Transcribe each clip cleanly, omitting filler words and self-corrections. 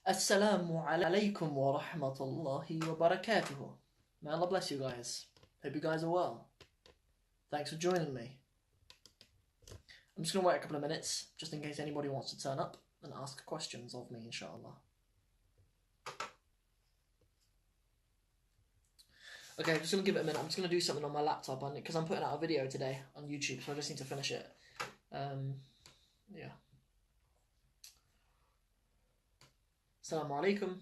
Assalamu alaikum wa rahmatullahi wa barakatuhu. May Allah bless you guys. Hope you guys are well. Thanks for joining me. I'm just going to wait a couple of minutes, just in case anybody wants to turn up and ask questions of me, inshallah. Okay, I'm just going to give it a minute. I'm just going to do something on my laptop because I'm putting out a video today on YouTube, so I just need to finish it. Yeah. Assalamu alaikum.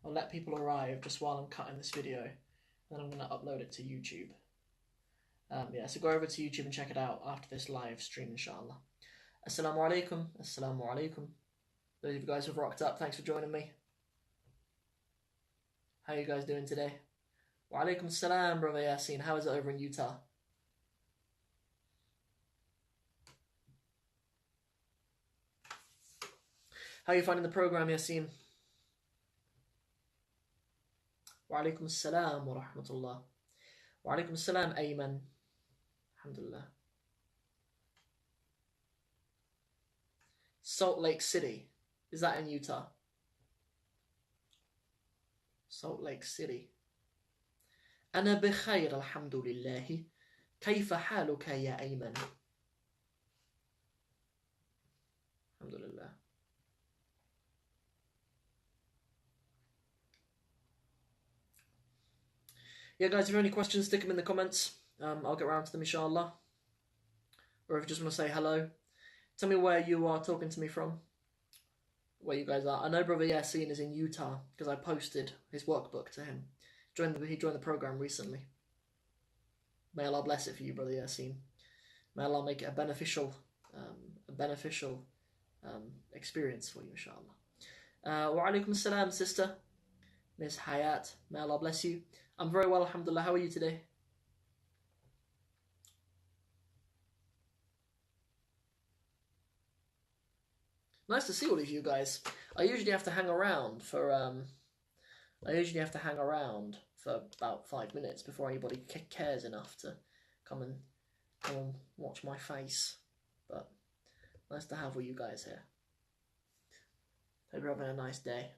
I'll let people arrive just while I'm cutting this video, and then I'm going to upload it to YouTube. So go over to YouTube and check it out after this live stream, inshallah. Assalamu alaikum. Assalamu alaikum. Those of you guys who've rocked up, thanks for joining me. How are you guys doing today? Wa alaikum salam, brother Yasin. How is it over in Utah? How are you finding the program, Yasin? Wa alaikum salam wa rahmatullah. Wa alaikum salam, Ayman. Alhamdulillah. Salt Lake City. Is that in Utah? Salt Lake City. أنا بخير الحمد لله. كيف حالك يا أيمن؟ Alhamdulillah. Yeah, guys, if you have any questions, stick them in the comments. I'll get around to them, inshallah. Or if you just want to say hello, tell me where you are talking to me from, where you guys are. I know Brother Yasin is in Utah because I posted his workbook to him. He joined the program recently. May Allah bless it for you, Brother Yasin. May Allah make it a beneficial experience for you, inshallah. Wa alaikum salam, sister. Miss Hayat. May Allah bless you. I'm very well, alhamdulillah. How are you today? Nice to see all of you guys. I usually have to hang around for about 5 minutes before anybody cares enough to come and watch my face. But nice to have all you guys here. Hope you're having a nice day.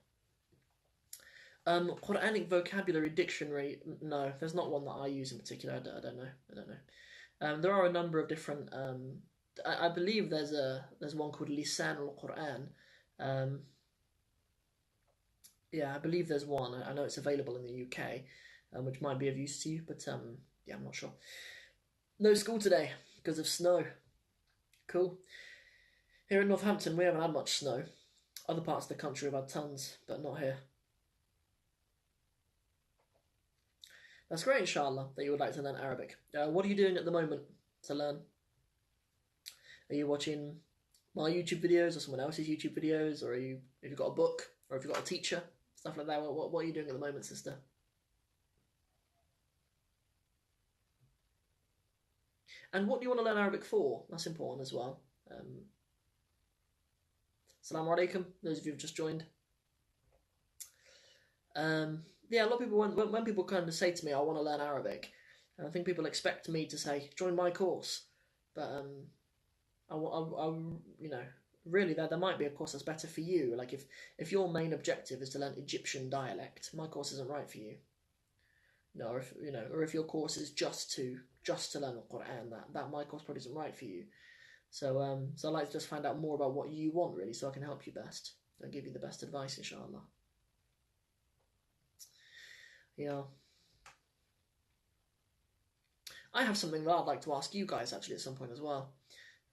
Quranic vocabulary dictionary. No, there's not one that I use in particular. I don't know. There are a number of different. I believe there's one called Lisan al-Quran. Yeah, I believe there's one. I know it's available in the UK, which might be of use to you, but yeah, I'm not sure. No school today because of snow. Cool. Here in Northampton, we haven't had much snow. Other parts of the country have had tons, but not here. That's great, inshallah, that you would like to learn Arabic. What are you doing at the moment to learn? Are you watching my YouTube videos or someone else's YouTube videos, or have you got a book, or have you got a teacher, stuff like that? What are you doing at the moment, sister? And what do you want to learn Arabic for? That's important as well. Assalamu alaikum, those of you who've just joined. Yeah, a lot of people, when people kind of say to me, I want to learn Arabic, and I think people expect me to say, join my course. But really, there might be a course that's better for you. Like if your main objective is to learn Egyptian dialect, my course isn't right for you. No, or if your course is just to learn the Quran, that my course probably isn't right for you. So I'd like to just find out more about what you want, really, so I can help you best and give you the best advice, inshallah. Yeah. I have something that I'd like to ask you guys actually at some point as well.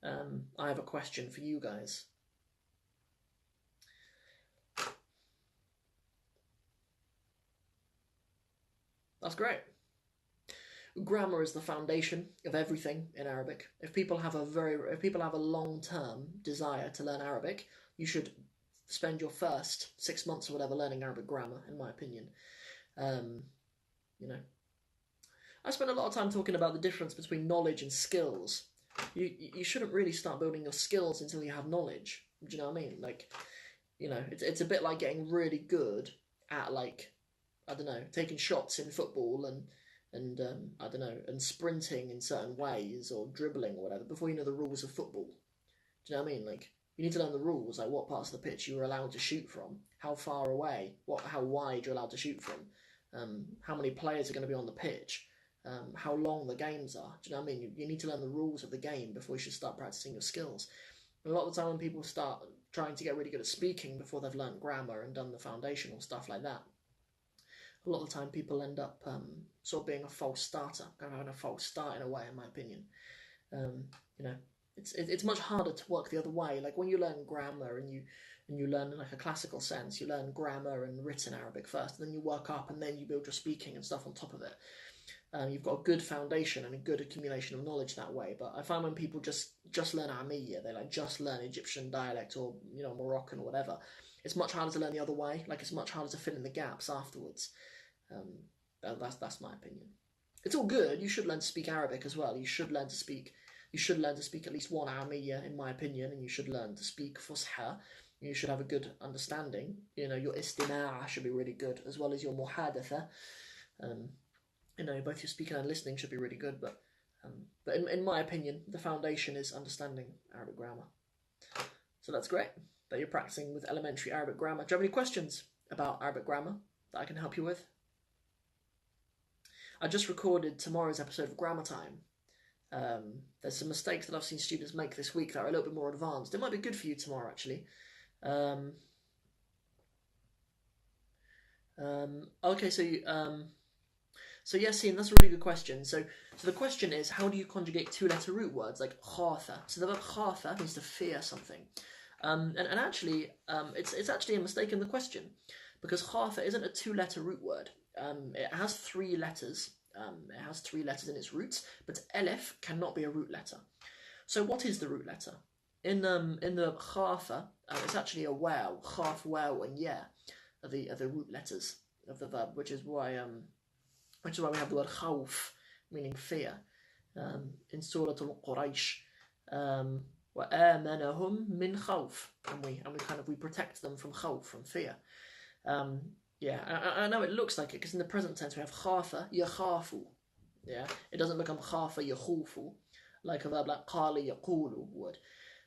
I have a question for you guys. That's great. Grammar is the foundation of everything in Arabic. If people have a long-term desire to learn Arabic, you should spend your first 6 months or whatever learning Arabic grammar, in my opinion. I spend a lot of time talking about the difference between knowledge and skills. You shouldn't really start building your skills until you have knowledge. Do you know what I mean? Like, it's a bit like getting really good at, like, I don't know, taking shots in football and I don't know, and sprinting in certain ways or dribbling or whatever before you know the rules of football. Do you know what I mean? Like, You need to learn the rules, like what parts of the pitch you were allowed to shoot from, how far away, how wide you're allowed to shoot from, how many players are going to be on the pitch, how long the games are. Do you know what I mean? You need to learn the rules of the game before you should start practicing your skills. And a lot of the time when people start trying to get really good at speaking before they've learned grammar and done the foundational stuff like that, a lot of the time people end up sort of being a false starter, kind of having a false start in a way, in my opinion. You know, it's much harder to work the other way. Like when you learn grammar and you learn in like a classical sense, you learn grammar and written Arabic first, and then you work up, and then you build your speaking and stuff on top of it. You've got a good foundation and a good accumulation of knowledge that way. But I find when people just learn Ammiya, they like just learn Egyptian dialect or Moroccan or whatever, it's much harder to learn the other way. Like it's much harder to fill in the gaps afterwards. That's my opinion. It's all good. You should learn to speak Arabic as well. You should learn to speak at least one Ammiya, in my opinion, and you should learn to speak Fusha. You should have a good understanding. Your istima' should be really good, as well as your muhadatha. Both your speaking and listening should be really good, but in my opinion, the foundation is understanding Arabic grammar. So that's great that you're practicing with elementary Arabic grammar. Do you have any questions about Arabic grammar that I can help you with? I just recorded tomorrow's episode of Grammar Time. There's some mistakes that I've seen students make this week that are a little bit more advanced. It might be good for you tomorrow, actually. Okay, so Yassine, that's a really good question. So the question is, how do you conjugate two-letter root words like khafa? So the verb khafa means to fear something. And actually, it's actually a mistake in the question, because khafa isn't a two-letter root word. It has three letters. It has three letters in its roots, but elif cannot be a root letter. So what is the root letter? In the khafa, it's actually a waw. Khaf, waw, and ya are the root letters of the verb, which is why we have the word khawf, meaning fear. In Surah Al-Quraysh, وَآمَنَهُمْ مِنْ خَوْفٍ, and we protect them from khawf, from fear. Yeah, I know it looks like it, because in the present tense we have khafa yakhafu. Yeah, it doesn't become khafa yakhufu, like a verb like qala yaqulu would.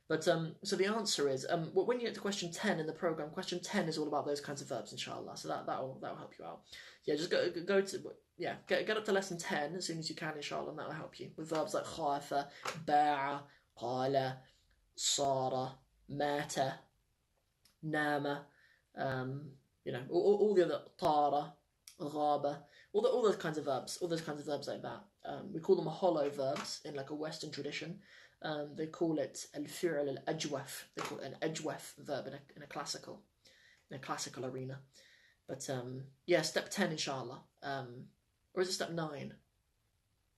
But so the answer is, when you get to question 10 in the program, question 10 is all about those kinds of verbs, inshallah. So that'll help you out. Yeah, just go to get up to lesson 10 as soon as you can, inshallah, and that'll help you with verbs like khafa, ba'a, qala, sara, mata, nama. All the other tara, ghaba, all those kinds of verbs, like that. We call them hollow verbs in like a Western tradition. They call it al-fi'l al-ajwaf. They call it an ajwaf verb in a classical arena. But step 10 inshallah. Or is it step 9?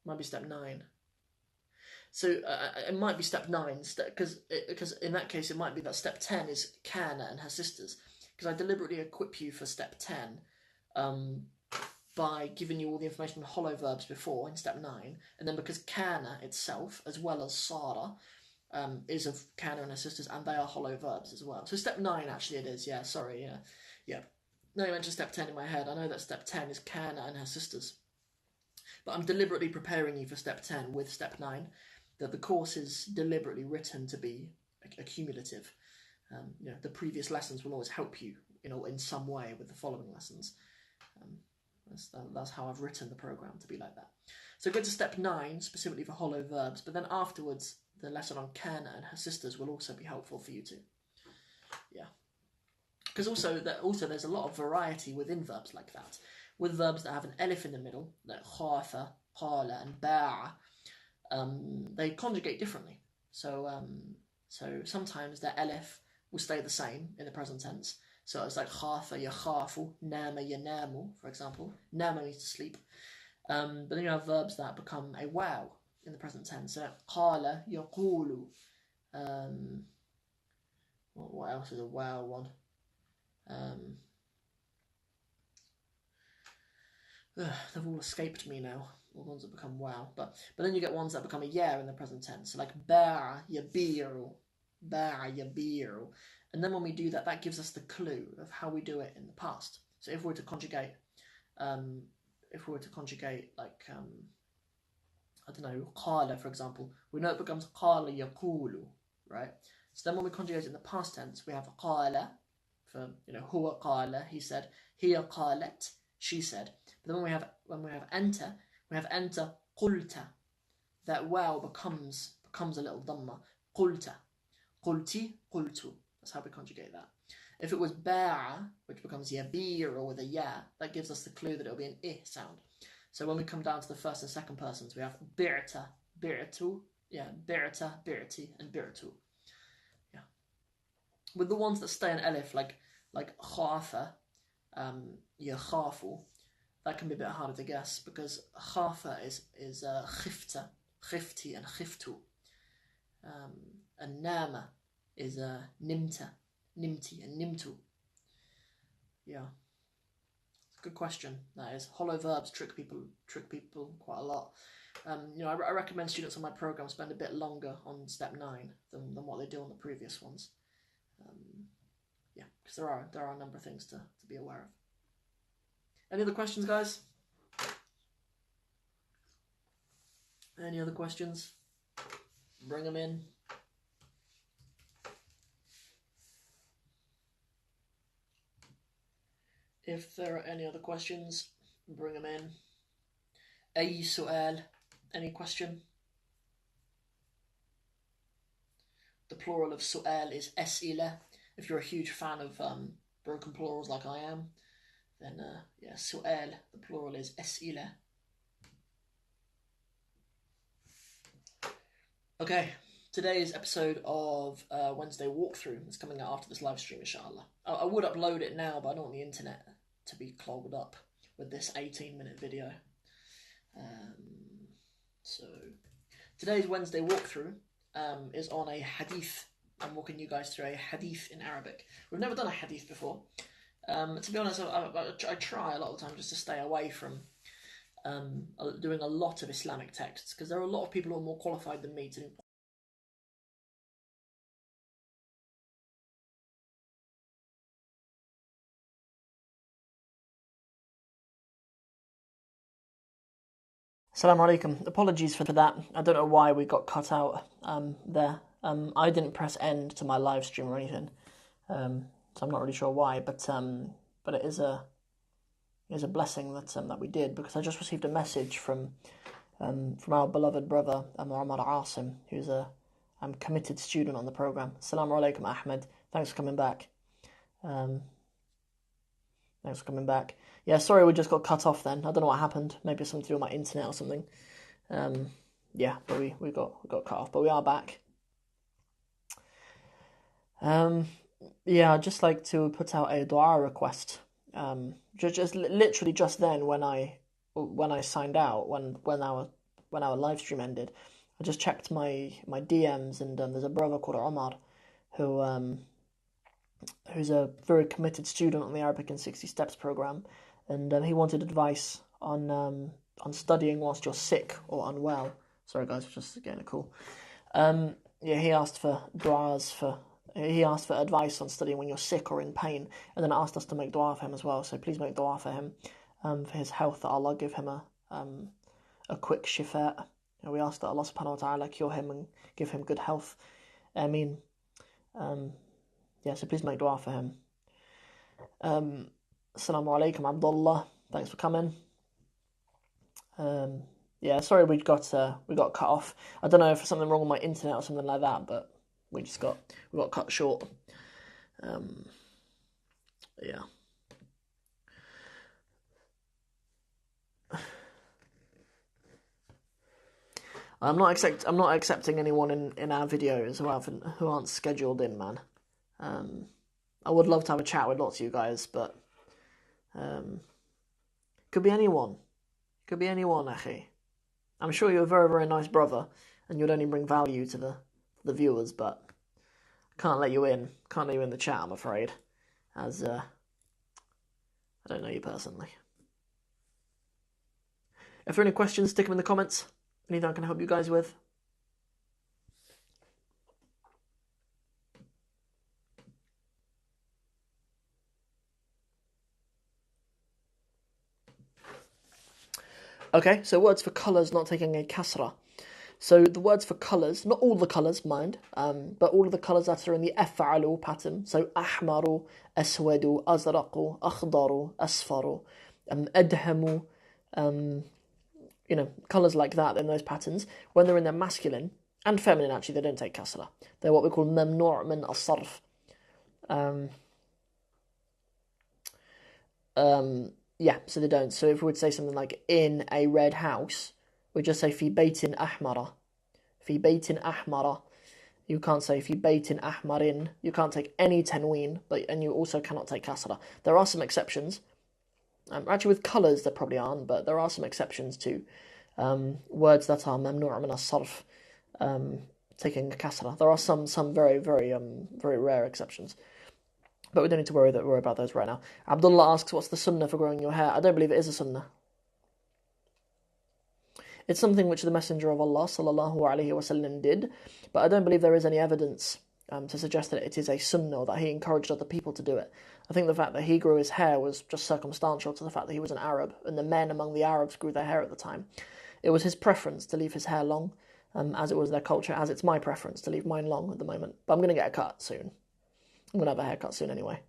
Might be step 9. So it might be step 9, because in that case it might be that step 10 is Kana and her sisters. Because I deliberately equip you for step 10 by giving you all the information on hollow verbs before in step 9, and then because Kana itself, as well as Sara, is of Kana and her sisters, and they are hollow verbs as well. So step 9 actually it is, yeah, sorry, yeah. No, you mentioned step 10 in my head. I know that step 10 is Kana and her sisters. But I'm deliberately preparing you for step 10 with step 9, that the course is deliberately written to be accumulative. The previous lessons will always help you, in some way with the following lessons. That's how I've written the program, to be like that. So go to step 9, specifically for hollow verbs, but then afterwards, the lesson on Kana and her sisters will also be helpful for you too. Yeah. Because also there's a lot of variety within verbs like that. With verbs that have an elif in the middle, like khafa, qala, and ba'a, they conjugate differently. So sometimes their elif will stay the same in the present tense. So it's like khafa yakhafu, nama yanamu, for example. Nama means to sleep. But then you have verbs that become a waw in the present tense. So qala yaqulu. What else is a waw one? They've all escaped me now. All the ones that become waw. But then you get ones that become a yeah in the present tense. So like ba'a yabiru. Ba'a yabiru. And then when we do that, that gives us the clue of how we do it in the past. So if we were to conjugate, like, I don't know, qala, for example, we know it becomes qala yaqulu, right? So then when we conjugate it in the past tense, we have قال for, هو قال, he said, هي قالت, she said. But then when we have أنت, we have أنت قلت. That wow becomes a little dhamma. قلت, قلتي, قلت. That's how we conjugate that. If it was باع, which becomes يبيع or with a ya, that gives us the clue that it'll be an I sound. So when we come down to the first and second persons, we have بعت, بعت, بعت, بعتي, and بعت. Yeah. With the ones that stay in elif, like خاف, يخاف, that can be a bit harder to guess because خاف is خفت, خفتي, and خفتو. And نام is نمت, nimti, and nimtu. Yeah. Good question. That is. Hollow verbs trick people quite a lot. I recommend students on my program spend a bit longer on step 9 than what they do on the previous ones. Yeah, because there are a number of things to be aware of. Any other questions, guys? Any other questions? Bring them in. If there are any other questions, bring them in. أي سؤال? Any question? The plural of سؤال is أسئلة. If you're a huge fan of broken plurals like I am, then سؤال, the plural is أسئلة. Okay, today's episode of Wednesday Walkthrough is coming out after this live stream, inshallah. I would upload it now, but I don't want the internet to be clogged up with this 18-minute video. So today's Wednesday walkthrough is on a hadith. I'm walking you guys through a hadith in Arabic. We've never done a hadith before. To be honest, I try a lot of the time just to stay away from doing a lot of Islamic texts because there are a lot of people who are more qualified than me to do. Assalamu alaikum. Apologies for that. I don't know why we got cut out there. I didn't press end to my live stream or anything, so I'm not really sure why. But it is a blessing that we did, because I just received a message from our beloved brother Muhammad Asim, who's a committed student on the program. Assalamu alaikum, Ahmed. Thanks for coming back. Yeah, sorry we just got cut off then. I don't know what happened. Maybe something to do with my internet or something. Yeah, but we got cut off. But we are back. Yeah, I'd just like to put out a dua request. Just literally just then when I signed out, when our live stream ended, I just checked my DMs, and there's a brother called Omar who's a very committed student on the Arabic in 60 Steps program, and he wanted advice on studying whilst you're sick or unwell. Sorry guys, just getting a call. Yeah, he asked for advice on studying when you're sick or in pain, and then asked us to make dua for him as well. So please make dua for him, for his health, that Allah give him a quick shifa. We ask that Allah subhanahu wa ta'ala cure him and give him good health. I mean, yeah, so please make dua for him. Assalamu alaikum, Abdullah. Thanks for coming. Yeah, sorry we got cut off. I don't know if there's something wrong with my internet or something like that, but we got cut short. Yeah. I'm not accepting anyone in our videos who aren't scheduled in, man. I would love to have a chat with lots of you guys, but could be anyone. Could be anyone, akhi. I'm sure you're a very, very nice brother, and you'd only bring value to the viewers, but I can't let you in. Can't let you in the chat, I'm afraid, as I don't know you personally. If there are any questions, stick them in the comments. Anything I can help you guys with. Okay, so words for colours not taking a kasra. So the words for colours, not all the colours, mind, but all of the colours that are in the af'alu pattern. So ahmaru, aswadu, azraqu, akhdaru, asfaru, adhamu, colours like that in those patterns. When they're in their masculine and feminine, actually, they don't take kasra. They're what we call mamnu' min as-sarf. So they don't. So if we would say something like in a red house, we just say fi baytin ahmara. Fi baytin ahmara. You can't say fi baytin ahmarin. You can't take any tanween, and you also cannot take kasra. There are some exceptions. Actually, with colours there probably aren't, but there are some exceptions to words that are mamnu' min as-sarf, taking a kasra. There are some very very rare exceptions. But we don't need to worry about those right now. Abdullah asks, what's the sunnah for growing your hair? I don't believe it is a sunnah. It's something which the Messenger of Allah sallallahu alaihi wasallam did, but I don't believe there is any evidence to suggest that it is a sunnah or that he encouraged other people to do it. I think the fact that he grew his hair was just circumstantial to the fact that he was an Arab, and the men among the Arabs grew their hair at the time. It was his preference to leave his hair long, as it was their culture, as it's my preference to leave mine long at the moment. But I'm going to get a cut soon. I'm going to have a haircut soon anyway.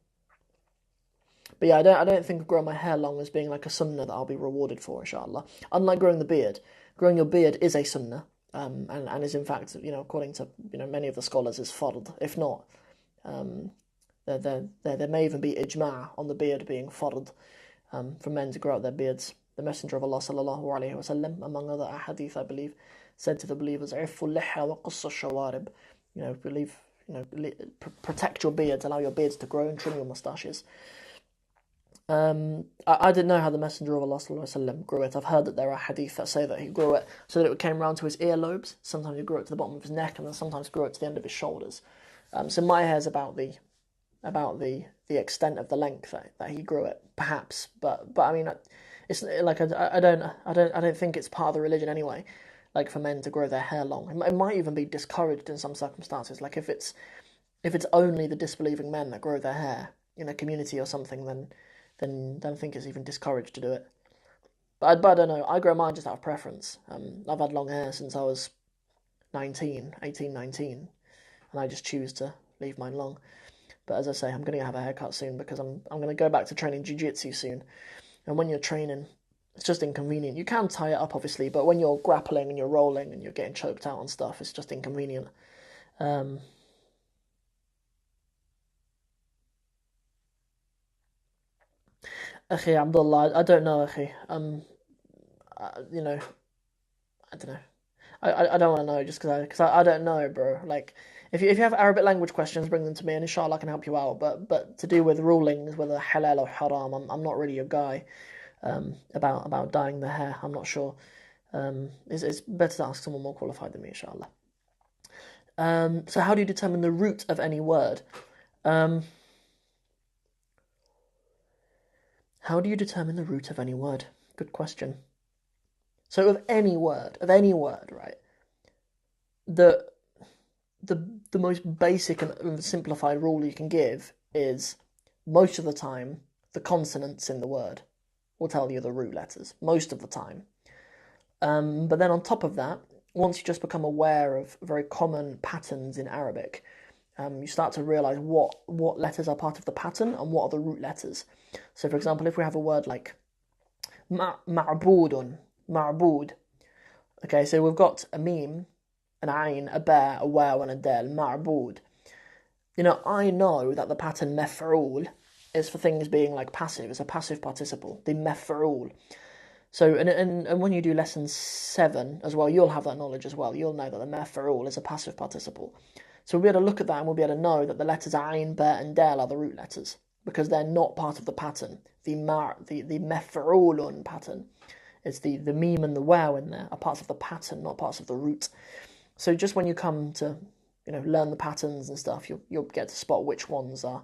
But yeah, I don't think of growing my hair long as being like a sunnah that I'll be rewarded for, inshallah. Unlike growing the beard. Growing your beard is a sunnah, and is in fact, according to many of the scholars, is fard. If not, there may even be ijma' on the beard being fard, for men to grow out their beards. The Messenger of Allah sallallahu alaihi wasallam, among other ahadith, I believe, said to the believers, "Ifful liha wa qassa shawarib." Protect your beards, allow your beards to grow, and trim your moustaches. I didn't know how the Messenger of Allah sallallahu alaihi wasallam grew it. I've heard that there are hadith that say that he grew it so that it came round to his earlobes. Sometimes he grew it to the bottom of his neck, and then sometimes grew it to the end of his shoulders. So my hair's about the extent of the length that he grew it, perhaps. But I mean, it's like I don't think it's part of the religion anyway. Like for men to grow their hair long, it might even be discouraged in some circumstances. Like if it's only the disbelieving men that grow their hair in a community or something, then don't think it's even discouraged to do it. But I don't know. I grow mine just out of preference. I've had long hair since I was 18, 19, and I just choose to leave mine long. But as I say, I'm going to have a haircut soon because I'm going to go back to training jiu-jitsu soon. And when you're training, it's just inconvenient. You can tie it up, obviously, but when you're grappling and you're rolling and you're getting choked out on stuff, it's just inconvenient. Akhi Abdullah, I don't know, Akhi. I don't know. I don't want to know just because I don't know, bro. Like, if you have Arabic language questions, bring them to me, and inshallah I can help you out. But to do with rulings, whether halal or haram, I'm not really your guy. About dyeing the hair, I'm not sure. It's better to ask someone more qualified than me, inshallah. So how do you determine the root of any word? How do you determine the root of any word? Good question. So of any word, right? The most basic and simplified rule you can give is most of the time the consonants in the word will tell you the root letters, most of the time. But then on top of that, once you just become aware of very common patterns in Arabic, you start to realise what letters are part of the pattern and what are the root letters. So for example, if we have a word like ma'budun, ma'bud, okay, so we've got a meme, an ayn, a ba, a waw and a del, ma'bud. I know that the pattern mef'ul is for things being like passive. It's a passive participle, the mef'ul. So, and when you do lesson 7 as well, you'll have that knowledge as well. You'll know that the mef'ul is a passive participle. So we'll be able to look at that and we'll be able to know that the letters ayn, ba and del are the root letters because they're not part of the pattern. The mef'ulun pattern. It's the meme and the waw in there are parts of the pattern, not parts of the root. So just when you come to, learn the patterns and stuff, you'll get to spot which ones are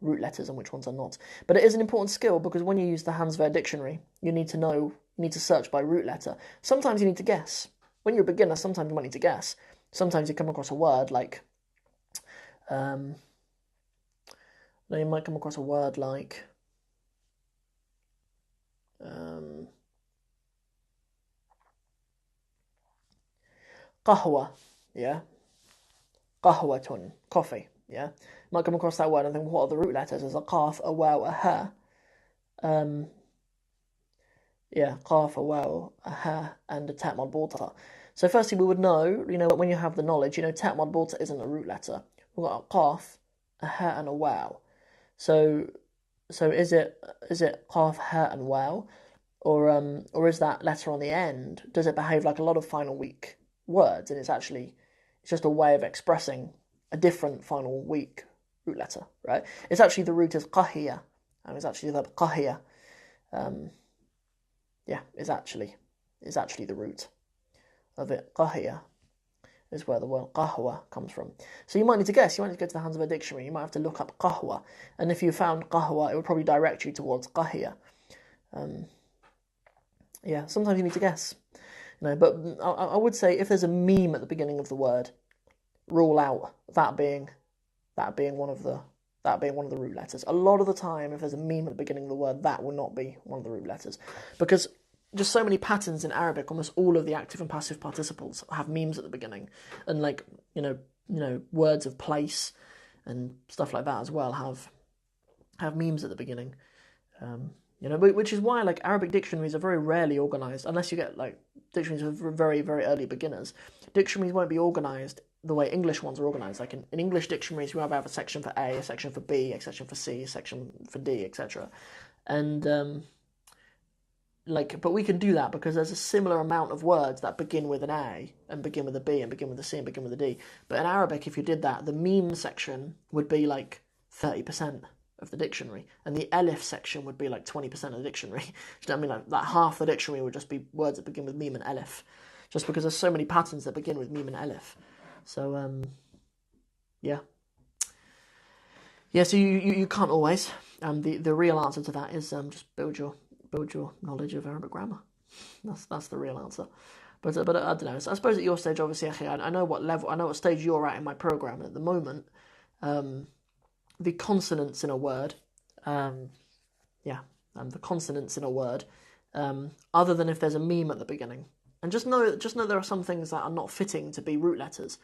root letters and which ones are not. But it is an important skill because when you use the Hanswehr dictionary, you need to search by root letter. Sometimes you need to guess. When you're a beginner, sometimes you might need to guess. Sometimes you come across a word like, you might come across a word like, qahwa, yeah? Qahwatun, coffee, yeah? You might come across that word and think, what are the root letters? There's a qaf, a waw, a ha. Yeah, qaf, a waw, a ha, and a ta madbuta. So firstly, we would know, when you have the knowledge, ta madbuta isn't a root letter. We've got a qaf, a ha, and a waw. So is it qaf, ha, and waw? Or is that letter on the end, does it behave like a lot of final week words, and it's just a way of expressing a different final week root letter, right? It's actually, the root is qahiya, and it's actually the verb qahiya. Is actually the root of it. Qahiya is where the word qahwa comes from. So you might need to guess. You might need to go to the hands of a dictionary. You might have to look up qahwa, and if you found qahwa, it would probably direct you towards qahiya. Sometimes you need to guess. But I would say, if there's a meme at the beginning of the word, rule out that being one of the root letters. A lot of the time, if there's a meme at the beginning of the word, that will not be one of the root letters, because just so many patterns in Arabic. Almost all of the active and passive participles have memes at the beginning, and words of place and stuff like that as well have memes at the beginning. Which is why Arabic dictionaries are very rarely organised, unless you get dictionaries for very, very early beginners. Dictionaries won't be organised the way English ones are organised. In English dictionaries, we have a section for A, a section for B, a section for C, a section for D, etc. And but we can do that because there's a similar amount of words that begin with an A and begin with a B and begin with a C and begin with a D. But in Arabic, if you did that, the meme section would be 30% of the dictionary, and the elif section would be 20% of the dictionary. Do you know what I mean? Like half the dictionary would just be words that begin with meme and elif, just because there's so many patterns that begin with meme and elif. So so you can't always. The real answer to that is just build your knowledge of Arabic grammar. That's the real answer. But I don't know. So I suppose at your stage, obviously, I know what stage you're at in my program at the moment. The consonants in a word, the consonants in a word, other than if there's a meme at the beginning, and just know there are some things that are not fitting to be root letters.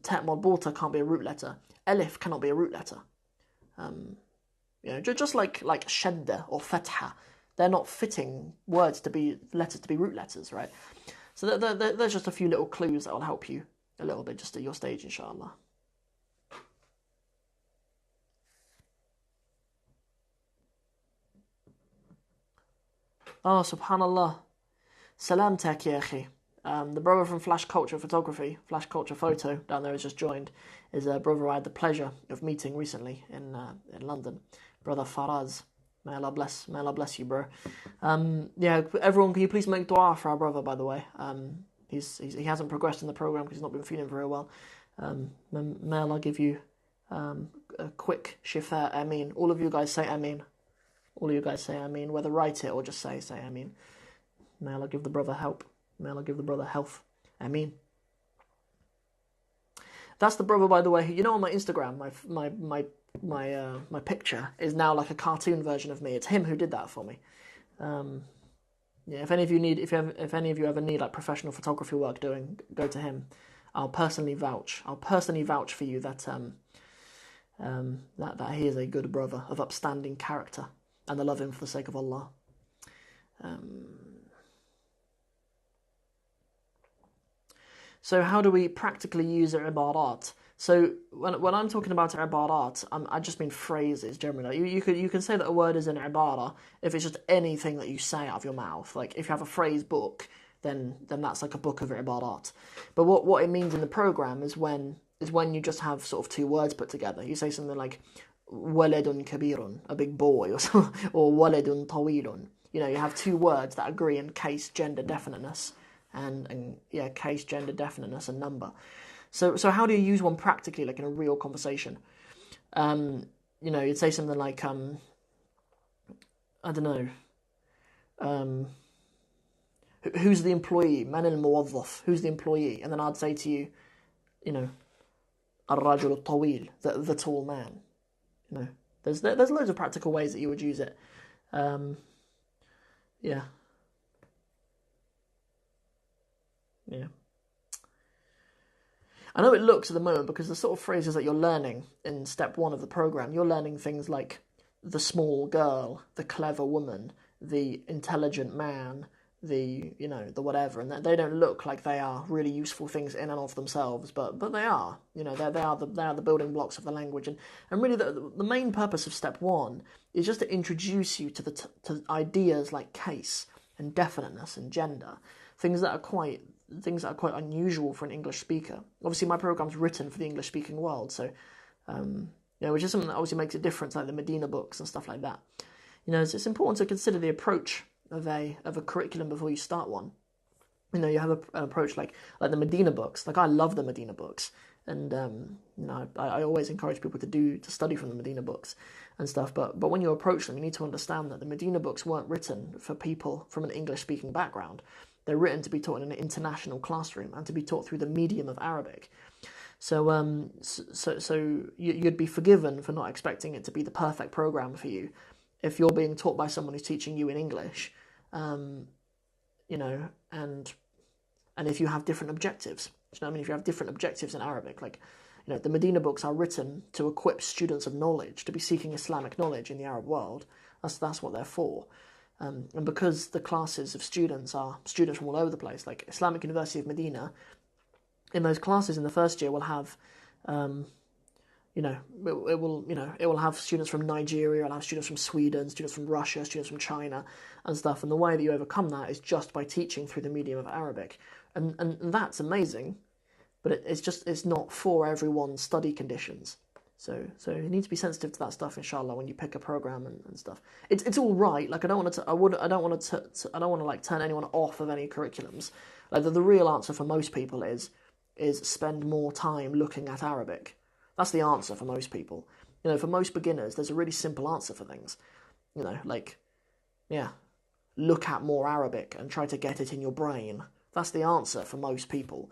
Ta madbuta can't be a root letter. Elif cannot be a root letter. Just like shadda or fatha, they're not fitting letters to be root letters, right? So there's just a few little clues that will help you a little bit just at your stage, inshallah. Oh, subhanallah. Salamtak, ya akhi. The brother from Flash Culture Photography, Flash Culture Photo, down there has just joined, is a brother I had the pleasure of meeting recently in London. Brother Faraz. May Allah bless you, bro. Everyone, can you please make dua for our brother, by the way? He hasn't progressed in the program because he's not been feeling very well. May Allah give you a quick shifa, ameen. All of you guys say ameen. All of you guys say ameen, whether write it or just say ameen. May Allah give the brother help. May Allah give the brother health. Ameen. That's the brother, by the way. On my Instagram, my picture is now like a cartoon version of me. It's him who did that for me. If any of you ever need professional photography work doing, go to him. I'll personally vouch for you that that he is a good brother of upstanding character, and I love him for the sake of Allah. So how do we practically use ibarat? So when I'm talking about ibarat, I just mean phrases generally. You can say that a word is an ibara if it's just anything that you say out of your mouth. Like if you have a phrase book, then that's like a book of ibarat. But what it means in the program is when you just have sort of two words put together. You say something like waladun kabirun, a big boy, or waladun tawilun. You have two words that agree in case, gender, definiteness, and case, gender, definiteness, and number. So how do you use one practically, like in a real conversation? You'd say something like, I don't know, who's the employee? Man al-muwazzaf, who's the employee? And then I'd say to you, al-rajul al-tawil, the tall man. There's loads of practical ways that you would use it. Yeah. I know it looks at the moment, because the sort of phrases that you're learning in step 1 of the program, you're learning things like the small girl, the clever woman, the intelligent man, the whatever, and they don't look like they are really useful things in and of themselves, but they are. They are the building blocks of the language, and really the main purpose of step 1 is just to introduce you to ideas like case and definiteness and gender, things that are quite unusual for an English speaker. Obviously, my program's written for the English-speaking world, so which is something that obviously makes a difference, like the Medina books and stuff like that. It's important to consider the approach of a curriculum before you start one. You have an approach like the Medina books. Like, I love the Medina books, and I always encourage people to study from the Medina books and stuff. But when you approach them, you need to understand that the Medina books weren't written for people from an English-speaking background. They're written to be taught in an international classroom and to be taught through the medium of Arabic. So you'd be forgiven for not expecting it to be the perfect program for you if you're being taught by someone who's teaching you in English, and if you have different objectives. If you have different objectives in Arabic, like, the Medina books are written to equip students of knowledge to be seeking Islamic knowledge in the Arab world. That's what they're for. And because the classes of students are students from all over the place, like Islamic University of Medina, in those classes in the first year will have, it will have students from Nigeria, it'll have students from Sweden, students from Russia, students from China, and stuff. And the way that you overcome that is just by teaching through the medium of Arabic, and that's amazing, but it's not for everyone's study conditions. So you need to be sensitive to that stuff, inshallah, when you pick a program and stuff. It's all right. Like, I don't want to like turn anyone off of any curriculums. Like, the real answer for most people is spend more time looking at Arabic. That's the answer for most people. For most beginners, there's a really simple answer for things. Look at more Arabic and try to get it in your brain. That's the answer for most people.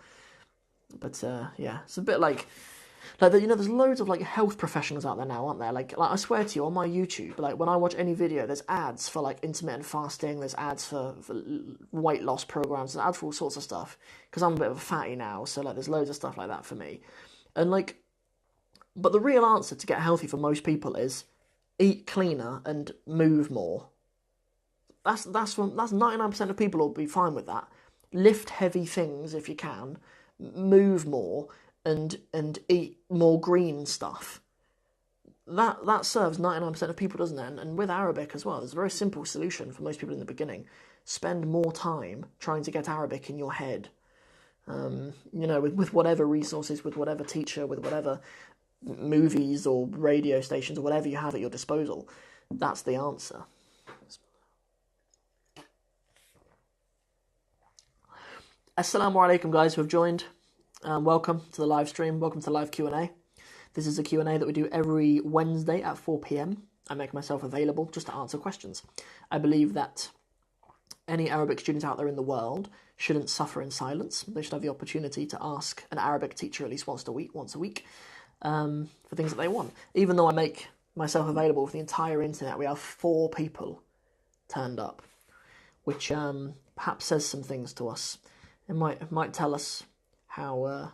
But it's a bit like there's loads of like health professionals out there now, aren't there? Like I swear to you, on my YouTube, like when I watch any video, there's ads for like intermittent fasting, there's ads for weight loss programs, there's ads for all sorts of stuff. Because I'm a bit of a fatty now, so like there's loads of stuff like that for me. And but the real answer to get healthy for most people is eat cleaner and move more. That's 99% of people will be fine with that. Lift heavy things if you can, move more, and eat more green stuff. That serves 99% of people, doesn't it? And with Arabic as well, there's a very simple solution for most people in the beginning. Spend more time trying to get Arabic in your head. With whatever resources, with whatever teacher, with whatever movies or radio stations or whatever you have at your disposal. That's the answer. Assalamu alaikum, guys who have joined. Welcome to the live stream. Welcome to the live Q&A. This is a Q&A that we do every Wednesday at 4 p.m. I make myself available just to answer questions. I believe that any Arabic student out there in the world shouldn't suffer in silence. They should have the opportunity to ask an Arabic teacher at least once a week, for things that they want. Even though I make myself available for the entire internet, we have 4 people turned up, which perhaps says some things to us. It might tell us how.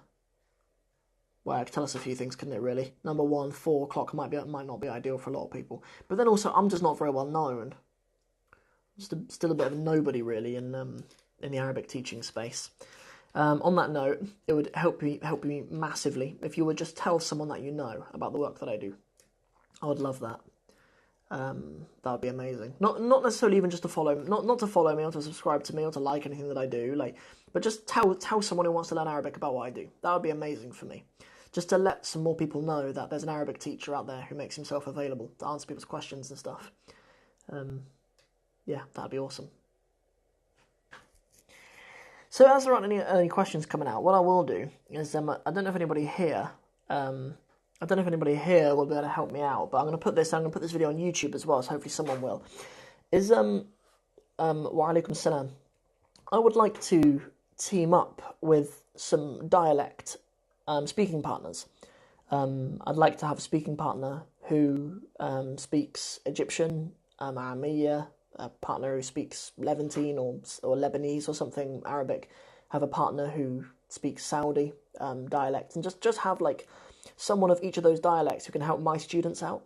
Well, it could tell us a few things, couldn't it? Really, number one, 4 o'clock might not be ideal for a lot of people. But then also, I'm just not very well known. Still a bit of a nobody, really, in the Arabic teaching space. On that note, it would help me massively if you would just tell someone that you know about the work that I do. I would love that. That would be amazing. Not necessarily even just to follow, not to follow me or to subscribe to me or to like anything that I do, but just tell someone who wants to learn Arabic about what I do. That would be amazing for me. Just to let some more people know that there's an Arabic teacher out there who makes himself available to answer people's questions and stuff. Yeah, that'd be awesome. So as there aren't any questions coming out, what I will do is I don't know if anybody here will be able to help me out, but I'm gonna put this video on YouTube as well, so hopefully someone will. Wa alaikum salam. I would like to team up with some dialect speaking partners. I'd like to have a speaking partner who speaks Egyptian, Arameya, a partner who speaks Levantine or Lebanese or something Arabic, have a partner who speaks Saudi dialect, and just have like someone of each of those dialects who can help my students out.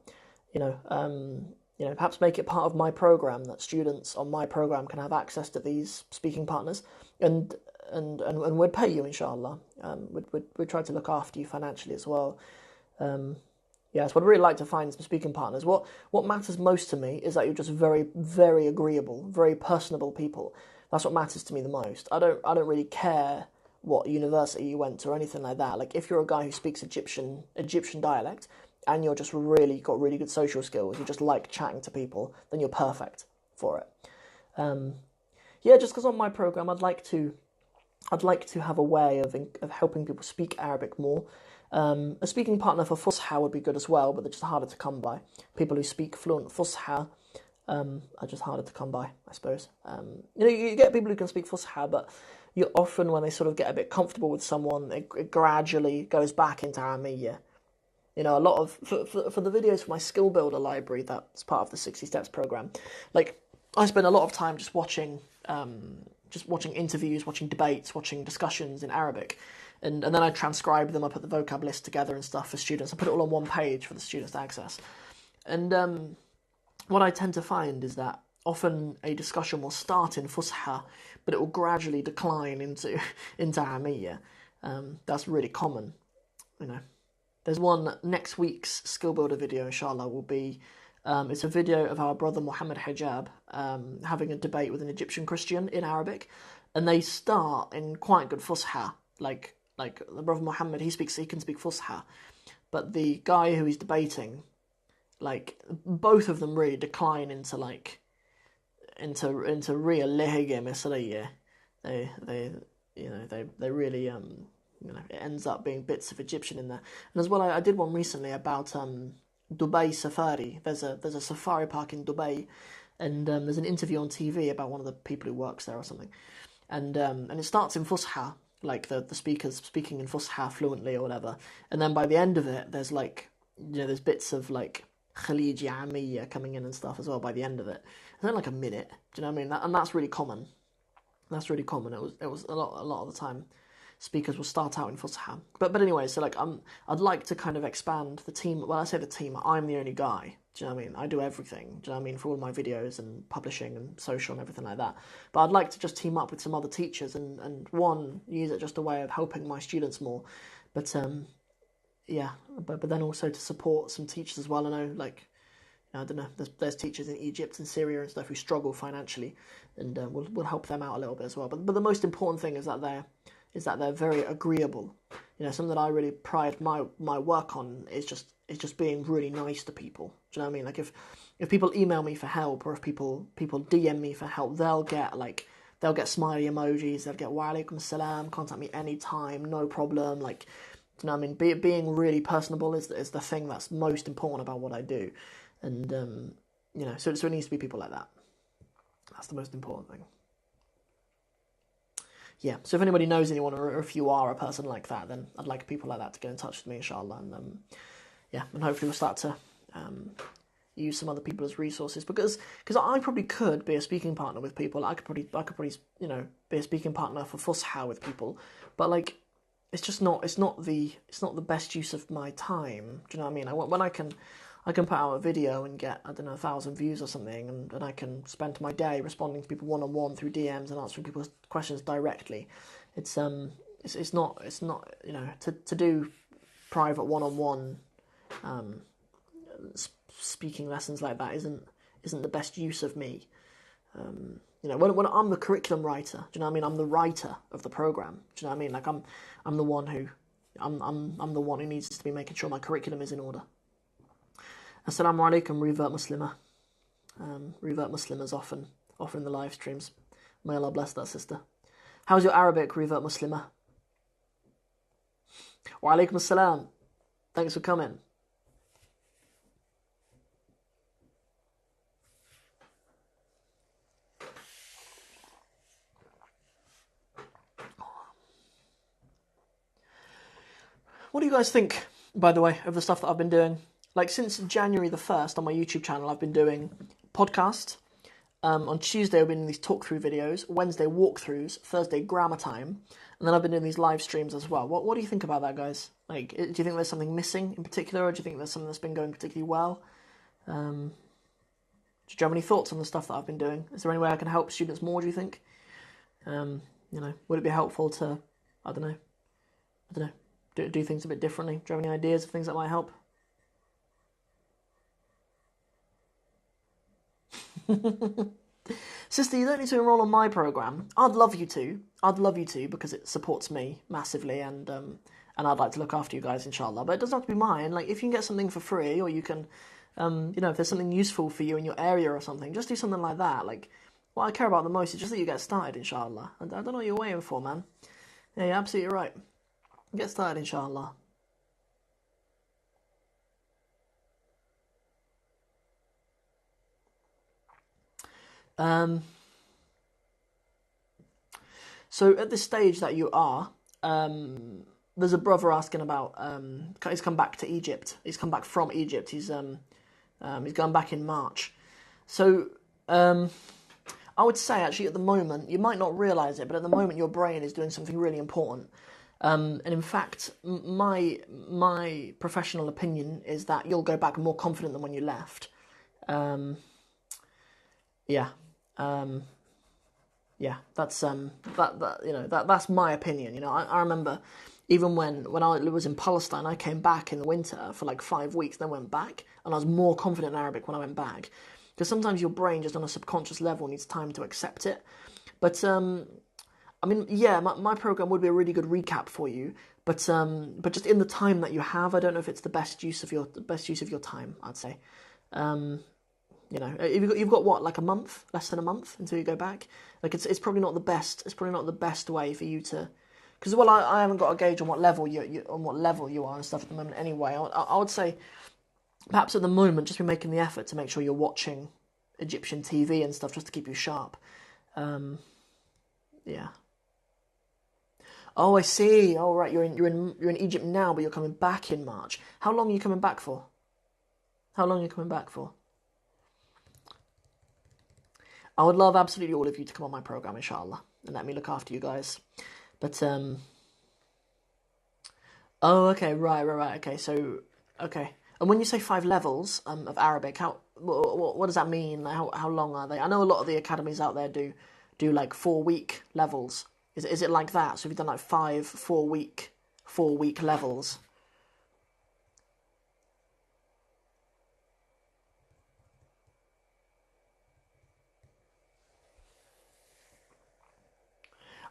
Perhaps make it part of my program that students on my program can have access to these speaking partners, and we'd pay you, inshallah. We'd try to look after you financially as well. Yes, what I'd really like to find some speaking partners. What matters most to me is that you're just very, very agreeable, very personable people. That's what matters to me the most. I don't really care what university you went to or anything like that. Like, if you're a guy who speaks Egyptian dialect and you're just got really good social skills, you just like chatting to people, then you're perfect for it. Just because on my program I'd like to have a way of helping people speak Arabic more. A speaking partner for Fusha would be good as well, but they're just harder to come by. People who speak fluent Fusha are just harder to come by, I suppose. You get people who can speak Fusha, but you often, when they sort of get a bit comfortable with someone, it gradually goes back into Aramiya. A lot of for the videos for my skill builder library that's part of the 60 Steps program, like, I spend a lot of time just watching interviews, watching debates, watching discussions in Arabic, and then I transcribe them, I put the vocab list together and stuff for students. I put it all on one page for the students to access. And what I tend to find is that often a discussion will start in Fusha, but it will gradually decline into Aramiya. That's really common. There's one next week's skill builder video, inshallah, will be it's a video of our brother Muhammad Hijab having a debate with an Egyptian Christian in Arabic, and they start in quite good Fusha. Like the brother Muhammad, he can speak Fusha, but the guy who he's debating, like, both of them really decline into real lehige Misriya. They really it ends up being bits of Egyptian in there. And as well, I did one recently about Dubai Safari. There's a safari park in Dubai, and there's an interview on TV about one of the people who works there or something, and it starts in Fusha, like the speakers speaking in Fusha fluently or whatever, and then by the end of it, there's there's bits of like Khaliji Amiya coming in and stuff as well by the end of it. It's only like a minute. Do you know what I mean? And that's really common. That's really common. It was a lot of the time. Speakers will start out in Fusha. But anyway, so like I'd like to kind of expand the team. Well, I say the team, I'm the only guy. Do you know what I mean? I do everything. Do you know what I mean? For all my videos and publishing and social and everything like that. But I'd like to just team up with some other teachers and one, use it just a way of helping my students more. But but then also to support some teachers as well. I know, like, I don't know, there's teachers in Egypt and Syria and stuff who struggle financially, and we'll help them out a little bit as well. But the most important thing is that they're very agreeable. Something that I really pride my work on is just being really nice to people. Do you know what I mean? Like, if people email me for help, or if people DM me for help, they'll get smiley emojis, they'll get wa alaikum salam, contact me anytime, no problem. Like, do you know what I mean? Being really personable is the thing that's most important about what I do. And so it needs to be people like that. That's the most important thing. Yeah, so if anybody knows anyone, or if you are a person like that, then I'd like people like that to get in touch with me, inshallah. And and hopefully we'll start to use some other people as resources, because I probably could be a speaking partner with people. I could probably be a speaking partner for Fusha with people, but like, it's not the best use of my time. Do you know what I mean? When I can put out a video and get, I don't know, 1,000 views or something, and I can spend my day responding to people one-on-one through DMs and answering people's questions directly. It's not to do private one-on-one speaking lessons like that isn't the best use of me. When I'm the curriculum writer, do you know what I mean? I'm the writer of the program. Do you know what I mean? Like, I'm the one who needs to be making sure my curriculum is in order. Assalamu alaikum, Revert Muslima. Revert Muslima's often in the live streams. May Allah bless that sister. How's your Arabic, Revert Muslima? Wa alaikum assalam. Thanks for coming. What do you guys think, by the way, of the stuff that I've been doing? Like, since January the 1st on my YouTube channel, I've been doing podcast, On Tuesday, I've been doing these talk-through videos. Wednesday, walkthroughs. Thursday, grammar time. And then I've been doing these live streams as well. What do you think about that, guys? Like, do you think there's something missing in particular, or do you think there's something that's been going particularly well? Do you have any thoughts on the stuff that I've been doing? Is there any way I can help students more, do you think? Would it be helpful to, I don't know, do things a bit differently? Do you have any ideas of things that might help? Sister, you don't need to enroll on my program. I'd love you to. Because it supports me massively, and I'd like to look after you guys, inshallah. But it doesn't have to be mine. Like, if you can get something for free, or you can, if there's something useful for you in your area or something, just do something like that. Like, what I care about the most is just that you get started, inshallah. I don't know what you're waiting for, man. Yeah, you're absolutely right. Get started, inshallah. So at this stage that you are, there's a brother asking about. He's come back to Egypt. He's come back from Egypt. He's going back in March. So I would say actually at the moment you might not realise it, but at the moment your brain is doing something really important. And in fact, my professional opinion is that you'll go back more confident than when you left. Yeah. Yeah, that's that's my opinion. I remember even when I was in Palestine, I came back in the winter for like 5 weeks, then went back, and I was more confident in Arabic when I went back. Because sometimes your brain, just on a subconscious level, needs time to accept it. But I mean, yeah, my program would be a really good recap for you. But just in the time that you have, I don't know if it's the best use of your time. I'd say. You've got what, like a month, less than a month until you go back. Like it's probably not the best. It's probably not the best way for you to, because I haven't got a gauge on what level you are and stuff at the moment. Anyway, I would say perhaps at the moment just be making the effort to make sure you're watching Egyptian TV and stuff just to keep you sharp. Yeah. Oh, I see. Oh, right. You're in Egypt now, but you're coming back in March. How long are you coming back for? How long are you coming back for? I would love absolutely all of you to come on my program, inshallah, and let me look after you guys. But oh, okay, right, okay. So, okay, and when you say 5 levels of Arabic, what does that mean? Like, how long are they? I know a lot of the academies out there do like 4-week levels. Is it like that? So have you done like 5 4-week levels?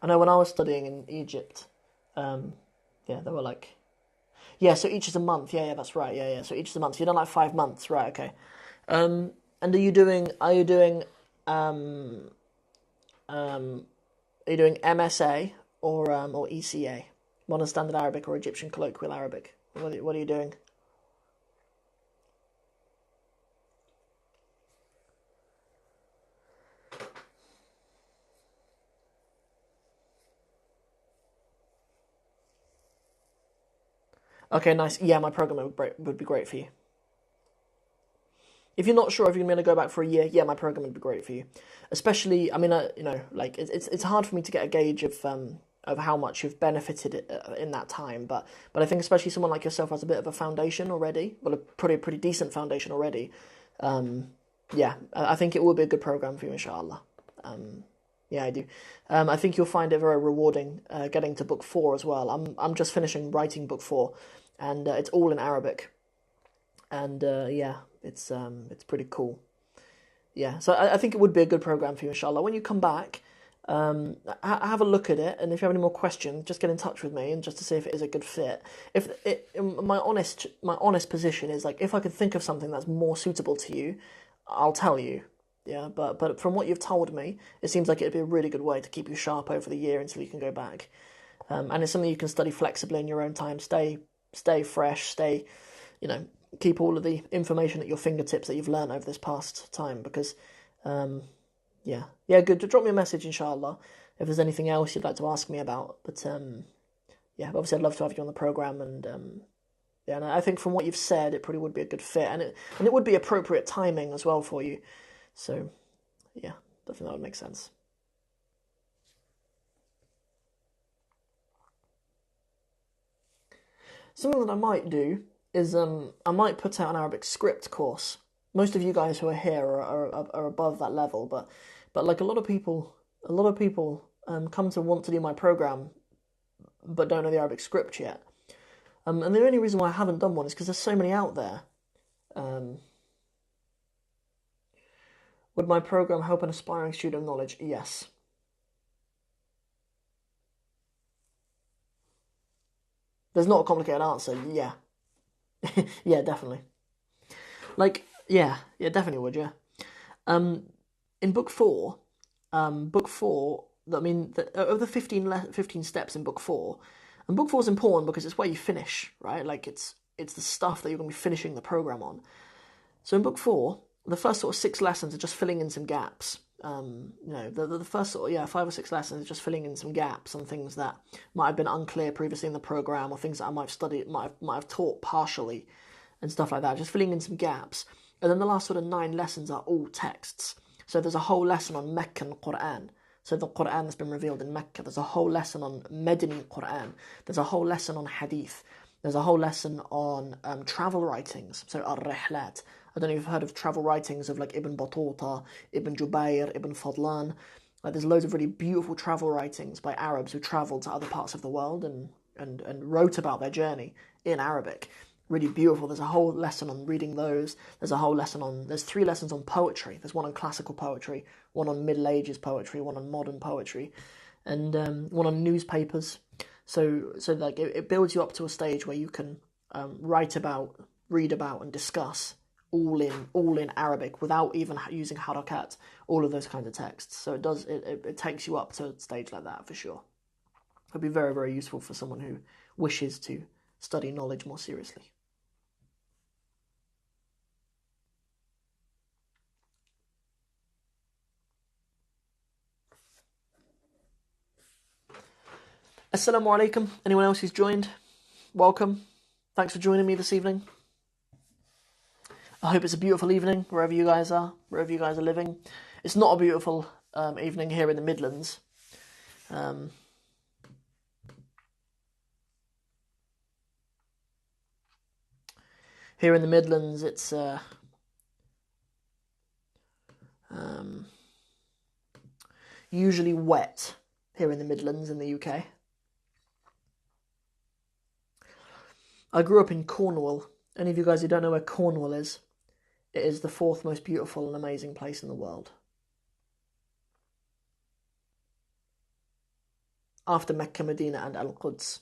I know when I was studying in Egypt, yeah, they were like, yeah, so each is a month. Yeah, that's right. Yeah. So each is a month. So you've done like 5 months, right? Okay. And are you doing MSA or ECA, Modern Standard Arabic or Egyptian Colloquial Arabic? What are you doing? Okay, nice. Yeah, my program would be great for you. If you're not sure if you're going to go back for a year, yeah, my program would be great for you. Especially, I mean, like it's hard for me to get a gauge of how much you've benefited in that time, but I think especially someone like yourself has a bit of a foundation already, well, a pretty decent foundation already. Yeah, I think it will be a good program for you, inshallah. Yeah, I do. I think you'll find it very rewarding getting to book 4 as well. I'm just finishing writing book 4, and it's all in Arabic, and yeah, it's pretty cool. Yeah, so I think it would be a good program for you, inshallah. When you come back, have a look at it, and if you have any more questions, just get in touch with me, and just to see if it is a good fit. If it, my honest position is like, if I could think of something that's more suitable to you, I'll tell you. Yeah, but from what you've told me, it seems like it'd be a really good way to keep you sharp over the year until you can go back. And it's something you can study flexibly in your own time. Stay fresh. Keep all of the information at your fingertips that you've learned over this past time. Because, yeah, good. Drop me a message, inshallah, if there's anything else you'd like to ask me about. But yeah, obviously I'd love to have you on the program, and yeah, and I think from what you've said, it probably would be a good fit, and it would be appropriate timing as well for you. So, Yeah, I think that would make sense. Something that I might do is I might put out an Arabic script course. Most of you guys who are here are above that level, but like a lot of people come to want to do my program but don't know the Arabic script yet. And the only reason why I haven't done one is because there's so many out there. Would my program help an aspiring student of knowledge? Yes. There's not a complicated answer. Yeah. Yeah, definitely. Like, yeah, definitely would, yeah. In book four, I mean, of the 15 steps in book four, and book four is important because it's where you finish, right? Like, it's the stuff that you're going to be finishing the program on. So in book four, the first sort of 6 lessons are just filling in some gaps. The first sort of 5 or 6 lessons are just filling in some gaps on things that might have been unclear previously in the program, or things that I might have studied, might have taught partially, and stuff like that. Just filling in some gaps, and then the last sort of 9 lessons are all texts. So there's a whole lesson on Meccan Quran. So the Quran that's been revealed in Mecca. There's a whole lesson on Medini Quran. There's a whole lesson on Hadith. There's a whole lesson on travel writings. So Ar-Rihlat. I don't know if you've heard of travel writings of like Ibn Battuta, Ibn Jubayr, Ibn Fadlan. Like there's loads of really beautiful travel writings by Arabs who travelled to other parts of the world and wrote about their journey in Arabic. Really beautiful. There's a whole lesson on reading those. There's 3 lessons on poetry. There's one on classical poetry, one on Middle Ages poetry, one on modern poetry, and one on newspapers. So like it builds you up to a stage where you can write about, read about, and discuss all in Arabic without even using harakat, all of those kinds of texts. So it takes you up to a stage like that for sure. It'd be very, very useful for someone who wishes to study knowledge more seriously. Assalamu alaikum. Anyone else who's joined? Welcome. Thanks for joining me this evening. I hope it's a beautiful evening wherever you guys are living. It's not a beautiful evening here in the Midlands. Here in the Midlands, it's usually wet here in the Midlands in the UK. I grew up in Cornwall. Any of you guys who don't know where Cornwall is, it is the 4th most beautiful and amazing place in the world. After Mecca, Medina and Al-Quds.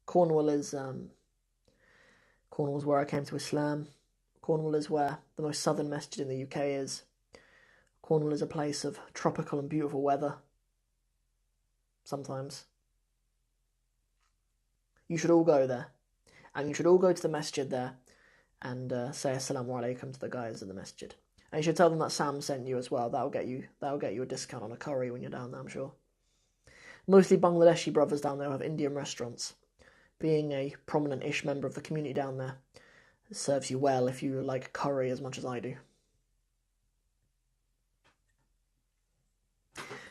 Cornwall is where I came to Islam. Cornwall is where the most southern masjid in the UK is. Cornwall is a place of tropical and beautiful weather. Sometimes. You should all go there. And you should all go to the masjid there and say assalamu alaikum to the guys in the masjid. And you should tell them that Sam sent you as well. That'll get you a discount on a curry when you're down there, I'm sure. Mostly Bangladeshi brothers down there have Indian restaurants. Being a prominent-ish member of the community down there, it serves you well if you like curry as much as I do.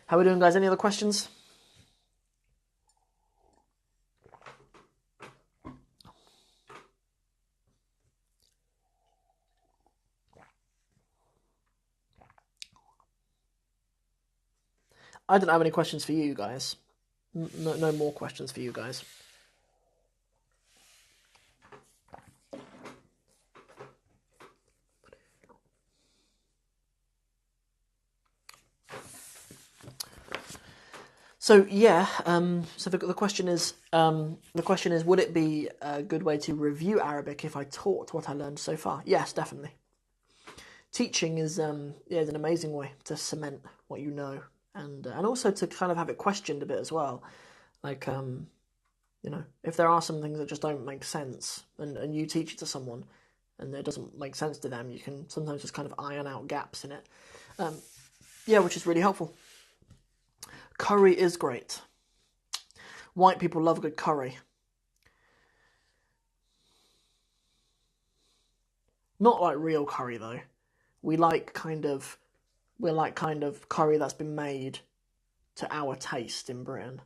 How are we doing, guys? Any other questions? I don't have any questions for you guys. No more questions for you guys. So yeah, so the question is, would it be a good way to review Arabic if I taught what I learned so far? Yes, definitely. Teaching is is an amazing way to cement what you know, and also to kind of have it questioned a bit as well. Like if there are some things that just don't make sense, and you teach it to someone, and it doesn't make sense to them, you can sometimes just kind of iron out gaps in it. Which is really helpful. Curry is great. White people love a good curry. Not like real curry, though. We like kind of We're like kind of curry that's been made to our taste in Britain.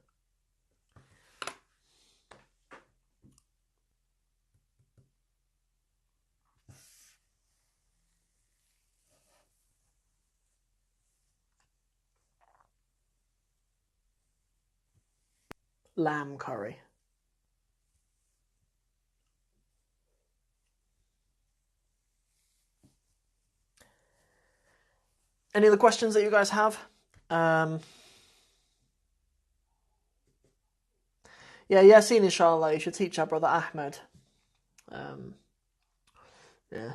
Lamb curry. Any other questions that you guys have? Yeah, Yasin, inshallah, you should teach our brother Ahmed. Yeah.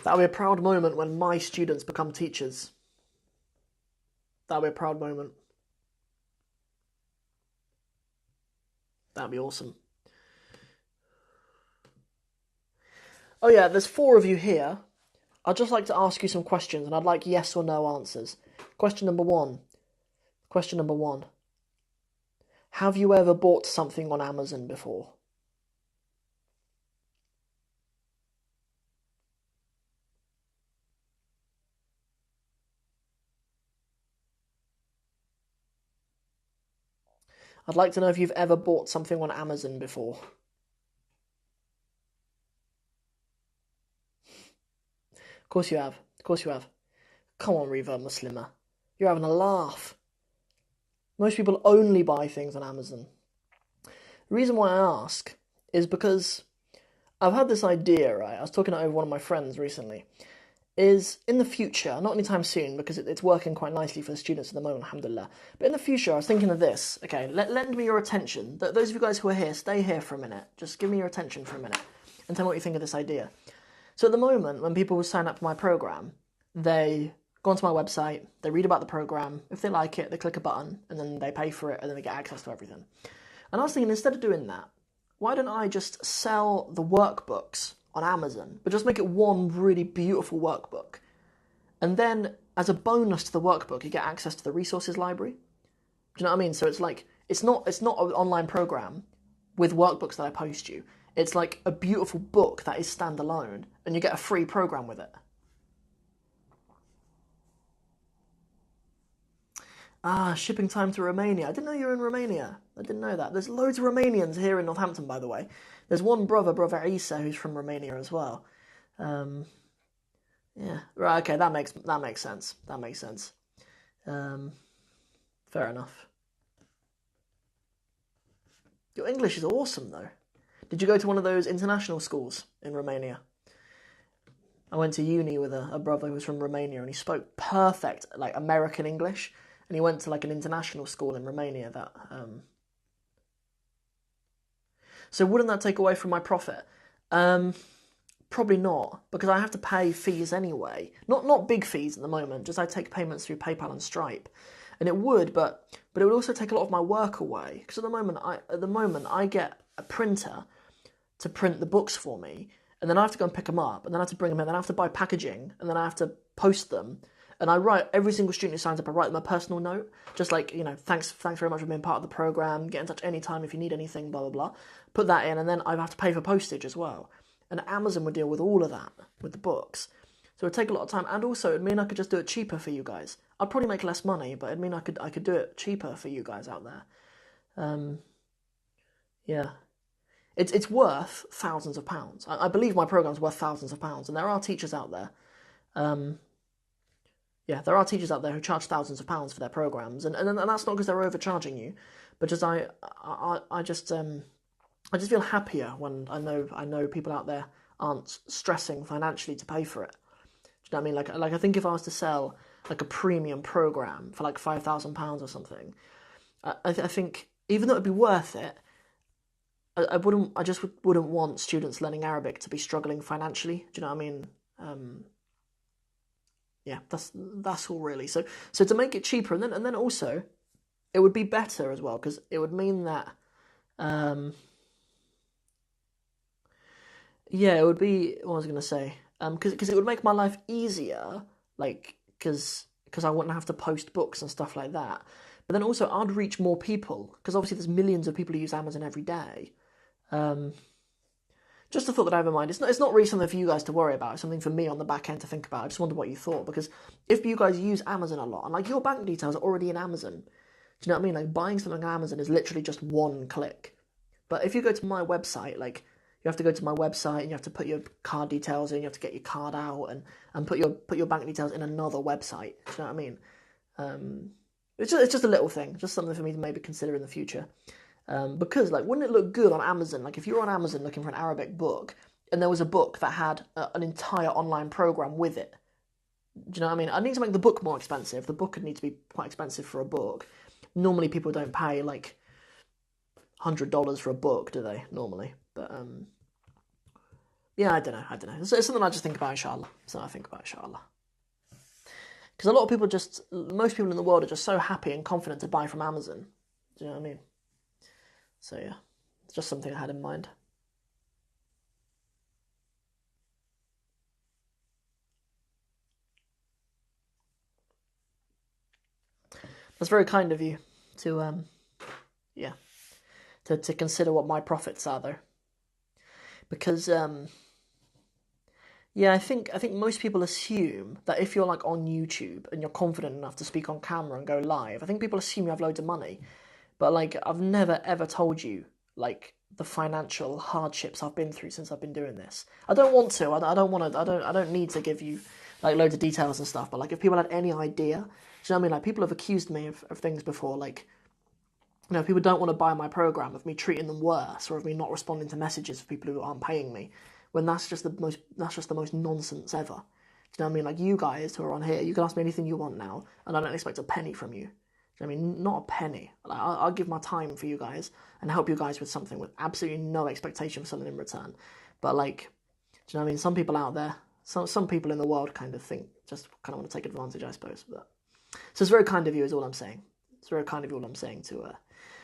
That'll be a proud moment when my students become teachers. That'll be a proud moment. That'd be awesome. Oh yeah, there's 4 of you here. I'd just like to ask you some questions, and I'd like yes or no answers. Question number one. Have you ever bought something on Amazon before? I'd like to know if you've ever bought something on Amazon before. Of course you have. Of course you have. Come on, Reverb Muslimah. You're having a laugh. Most people only buy things on Amazon. The reason why I ask is because I've had this idea, right? I was talking it over one of my friends recently. Is in the future, not anytime soon, because it's working quite nicely for the students at the moment, alhamdulillah. But in the future, I was thinking of this. Okay, lend me your attention. Those of you guys who are here, stay here for a minute. Just give me your attention for a minute and tell me what you think of this idea. So at the moment, when people sign up for my program, they go onto my website, they read about the program. If they like it, they click a button, and then they pay for it, and then they get access to everything. And I was thinking, instead of doing that, why don't I just sell the workbooks on Amazon, but just make it one really beautiful workbook. And then, as a bonus to the workbook, you get access to the resources library. Do you know what I mean? So it's like, it's not an online program with workbooks that I post you. It's like a beautiful book that is standalone, and you get a free program with it. Shipping time to Romania. I didn't know you were in Romania. I didn't know that. There's loads of Romanians here in Northampton, by the way. There's one brother Isa, who's from Romania as well. Yeah, right. Okay, that makes sense. That makes sense. Fair enough. Your English is awesome, though. Did you go to one of those international schools in Romania? I went to uni with a brother who was from Romania, and he spoke perfect, like, American English. And he went to like an international school in Romania that So wouldn't that take away from my profit? Probably not, because I have to pay fees anyway. Not big fees at the moment, just I take payments through PayPal and Stripe. And it would, but it would also take a lot of my work away. Because at the moment I get a printer to print the books for me, and then I have to go and pick them up, and then I have to bring them in, then I have to buy packaging, and then I have to post them. And I write, every single student who signs up, I write them a personal note. Just like, thanks very much for being part of the programme. Get in touch anytime if you need anything, blah, blah, blah. Put that in, and then I have to pay for postage as well. And Amazon would deal with all of that, with the books. So it would take a lot of time. And also, it would mean I could just do it cheaper for you guys. I'd probably make less money, but it'd mean I could do it cheaper for you guys out there. Yeah. It's worth thousands of pounds. I believe my programme's worth thousands of pounds. And there are teachers out there. There are teachers out there who charge thousands of pounds for their programs, and that's not because they're overcharging you, but just I just feel happier when I know people out there aren't stressing financially to pay for it. Do you know what I mean? Like I think if I was to sell like a premium program for like £5,000 or something, I think even though it'd be worth it, I just wouldn't want students learning Arabic to be struggling financially. Do you know what I mean? Yeah, that's all really. So to make it cheaper, and then also, it would be better as well, because it would mean that, it would be, what was I going to say? Because it would make my life easier, like, because I wouldn't have to post books and stuff like that. But then also, I'd reach more people, because obviously there's millions of people who use Amazon every day. Just a thought that I have in mind. It's not really something for you guys to worry about. It's something for me on the back end to think about. I just wondered what you thought, because if you guys use Amazon a lot, and like your bank details are already in Amazon, do you know what I mean? Like buying something on Amazon is literally just one click. But if you go to my website, like you have to go to my website and you have to put your card details in, you have to get your card out and put your bank details in another website. Do you know what I mean? It's just a little thing, just something for me to maybe consider in the future. Because, like, wouldn't it look good on Amazon? Like, if you were on Amazon looking for an Arabic book, and there was a book that had an entire online program with it. Do you know what I mean? I need to make the book more expensive. The book would need to be quite expensive for a book. Normally, people don't pay, like, $100 for a book, do they? Normally. But, yeah, I don't know. It's something I just think about, inshallah. Something I think about, inshallah. Because a lot of people most people in the world are just so happy and confident to buy from Amazon. Do you know what I mean? So yeah, it's just something I had in mind. That's very kind of you to to consider what my profits are though. Because I think most people assume that if you're like on YouTube and you're confident enough to speak on camera and go live, I think people assume you have loads of money. But like I've never ever told you like the financial hardships I've been through since I've been doing this. I don't want to. I don't want to. I don't need to give you like loads of details and stuff. But like if people had any idea, do you know what I mean? Like people have accused me of things before. Like you know, people don't want to buy my program of me treating them worse or of me not responding to messages of people who aren't paying me. When that's just the most nonsense ever. Do you know what I mean? Like you guys who are on here, you can ask me anything you want now, and I don't expect a penny from you. I mean, not a penny. Like, I'll give my time for you guys and help you guys with something with absolutely no expectation for something in return. But like, do you know what I mean? Some people out there, some people in the world kind of think, just kind of want to take advantage, I suppose. But so it's very kind of you, is all I'm saying. It's very kind of you, all I'm saying, to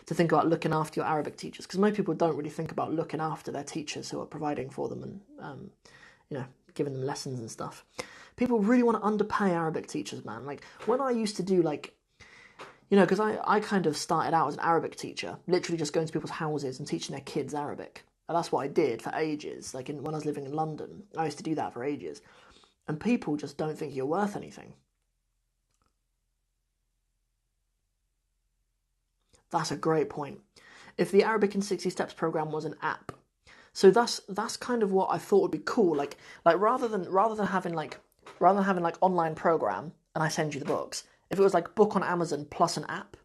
think about looking after your Arabic teachers, because most people don't really think about looking after their teachers who are providing for them and giving them lessons and stuff. People really want to underpay Arabic teachers, man. Like when I used to do like. Because I kind of started out as an Arabic teacher, literally just going to people's houses and teaching their kids Arabic. And that's what I did for ages. Like when I was living in London, I used to do that for ages. And people just don't think you're worth anything. That's a great point. If the Arabic in 60 Steps program was an app, so that's kind of what I thought would be cool. Like rather than having like online program and I send you the books. If it was like book on Amazon plus an app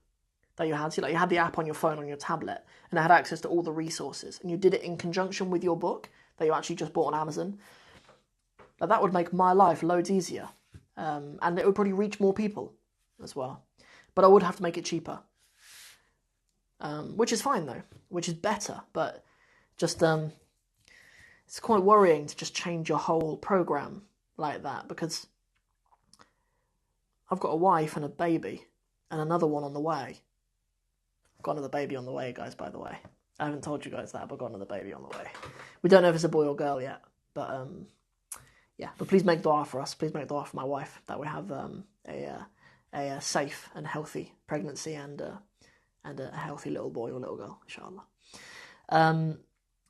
that you had, so like you had the app on your phone on your tablet and it had access to all the resources, and you did it in conjunction with your book that you actually just bought on Amazon, that would make my life loads easier, and it would probably reach more people as well. But I would have to make it cheaper, which is fine though, which is better. But just it's quite worrying to just change your whole program like that, because I've got a wife and a baby, and another one on the way. I've got another baby on the way, guys, by the way. I haven't told you guys that, but I've got another baby on the way. We don't know if it's a boy or girl yet, but yeah. But please make dua for us. Please make dua for my wife, that we have a safe and healthy pregnancy and a healthy little boy or little girl, inshallah. So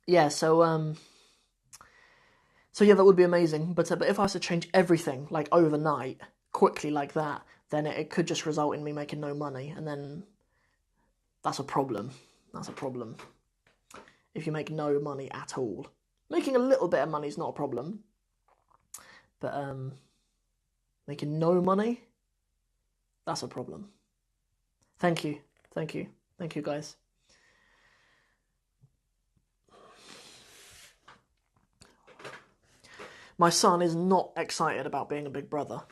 yeah, that would be amazing. But if I was to change everything like overnight, quickly like that, then it could just result in me making no money, and then that's a problem. That's a problem. If you make no money at all. Making a little bit of money is not a problem. But making no money, that's a problem. Thank you, guys. My son is not excited about being a big brother.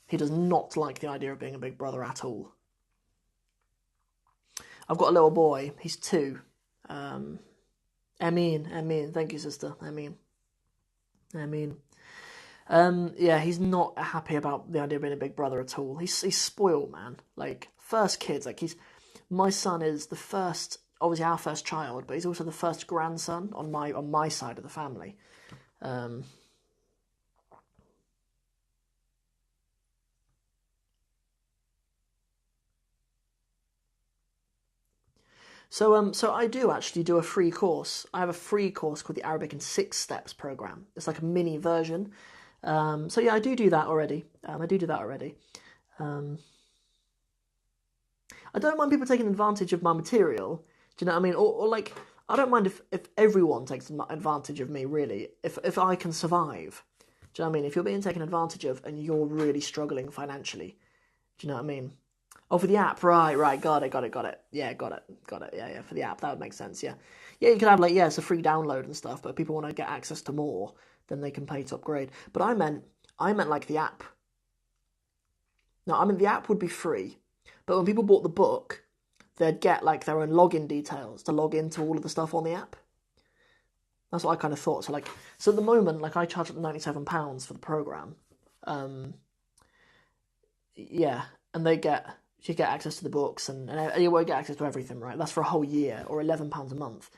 He does not like the idea of being a big brother at all. I've got a little boy. He's 2. Amin. Thank you, sister. Amin. Yeah, he's not happy about the idea of being a big brother at all. He's spoiled, man. Like, first kids. Like, my son is the first, obviously our first child, but he's also the first grandson on my side of the family. So I do actually do a free course. I have a free course called the Arabic in 6 Steps program. It's like a mini version. So yeah, I do that already. I don't mind people taking advantage of my material. Do you know what I mean? Or like, I don't mind if everyone takes advantage of me, really. If I can survive. Do you know what I mean? If you're being taken advantage of and you're really struggling financially. Do you know what I mean? Oh, for the app, right, got it. Yeah, got it. Yeah, for the app, that would make sense, yeah. Yeah, you can have, like, yeah, it's a free download and stuff, but if people want to get access to more, then they can pay to upgrade. But I meant, like, the app. No, I mean, the app would be free, but when people bought the book, they'd get, like, their own login details to log into all of the stuff on the app. That's what I kind of thought. So at the moment, like, I charge £97 for the program. Yeah, and you get access to the books, and you won't get access to everything, right? That's for a whole year, or £11 a month.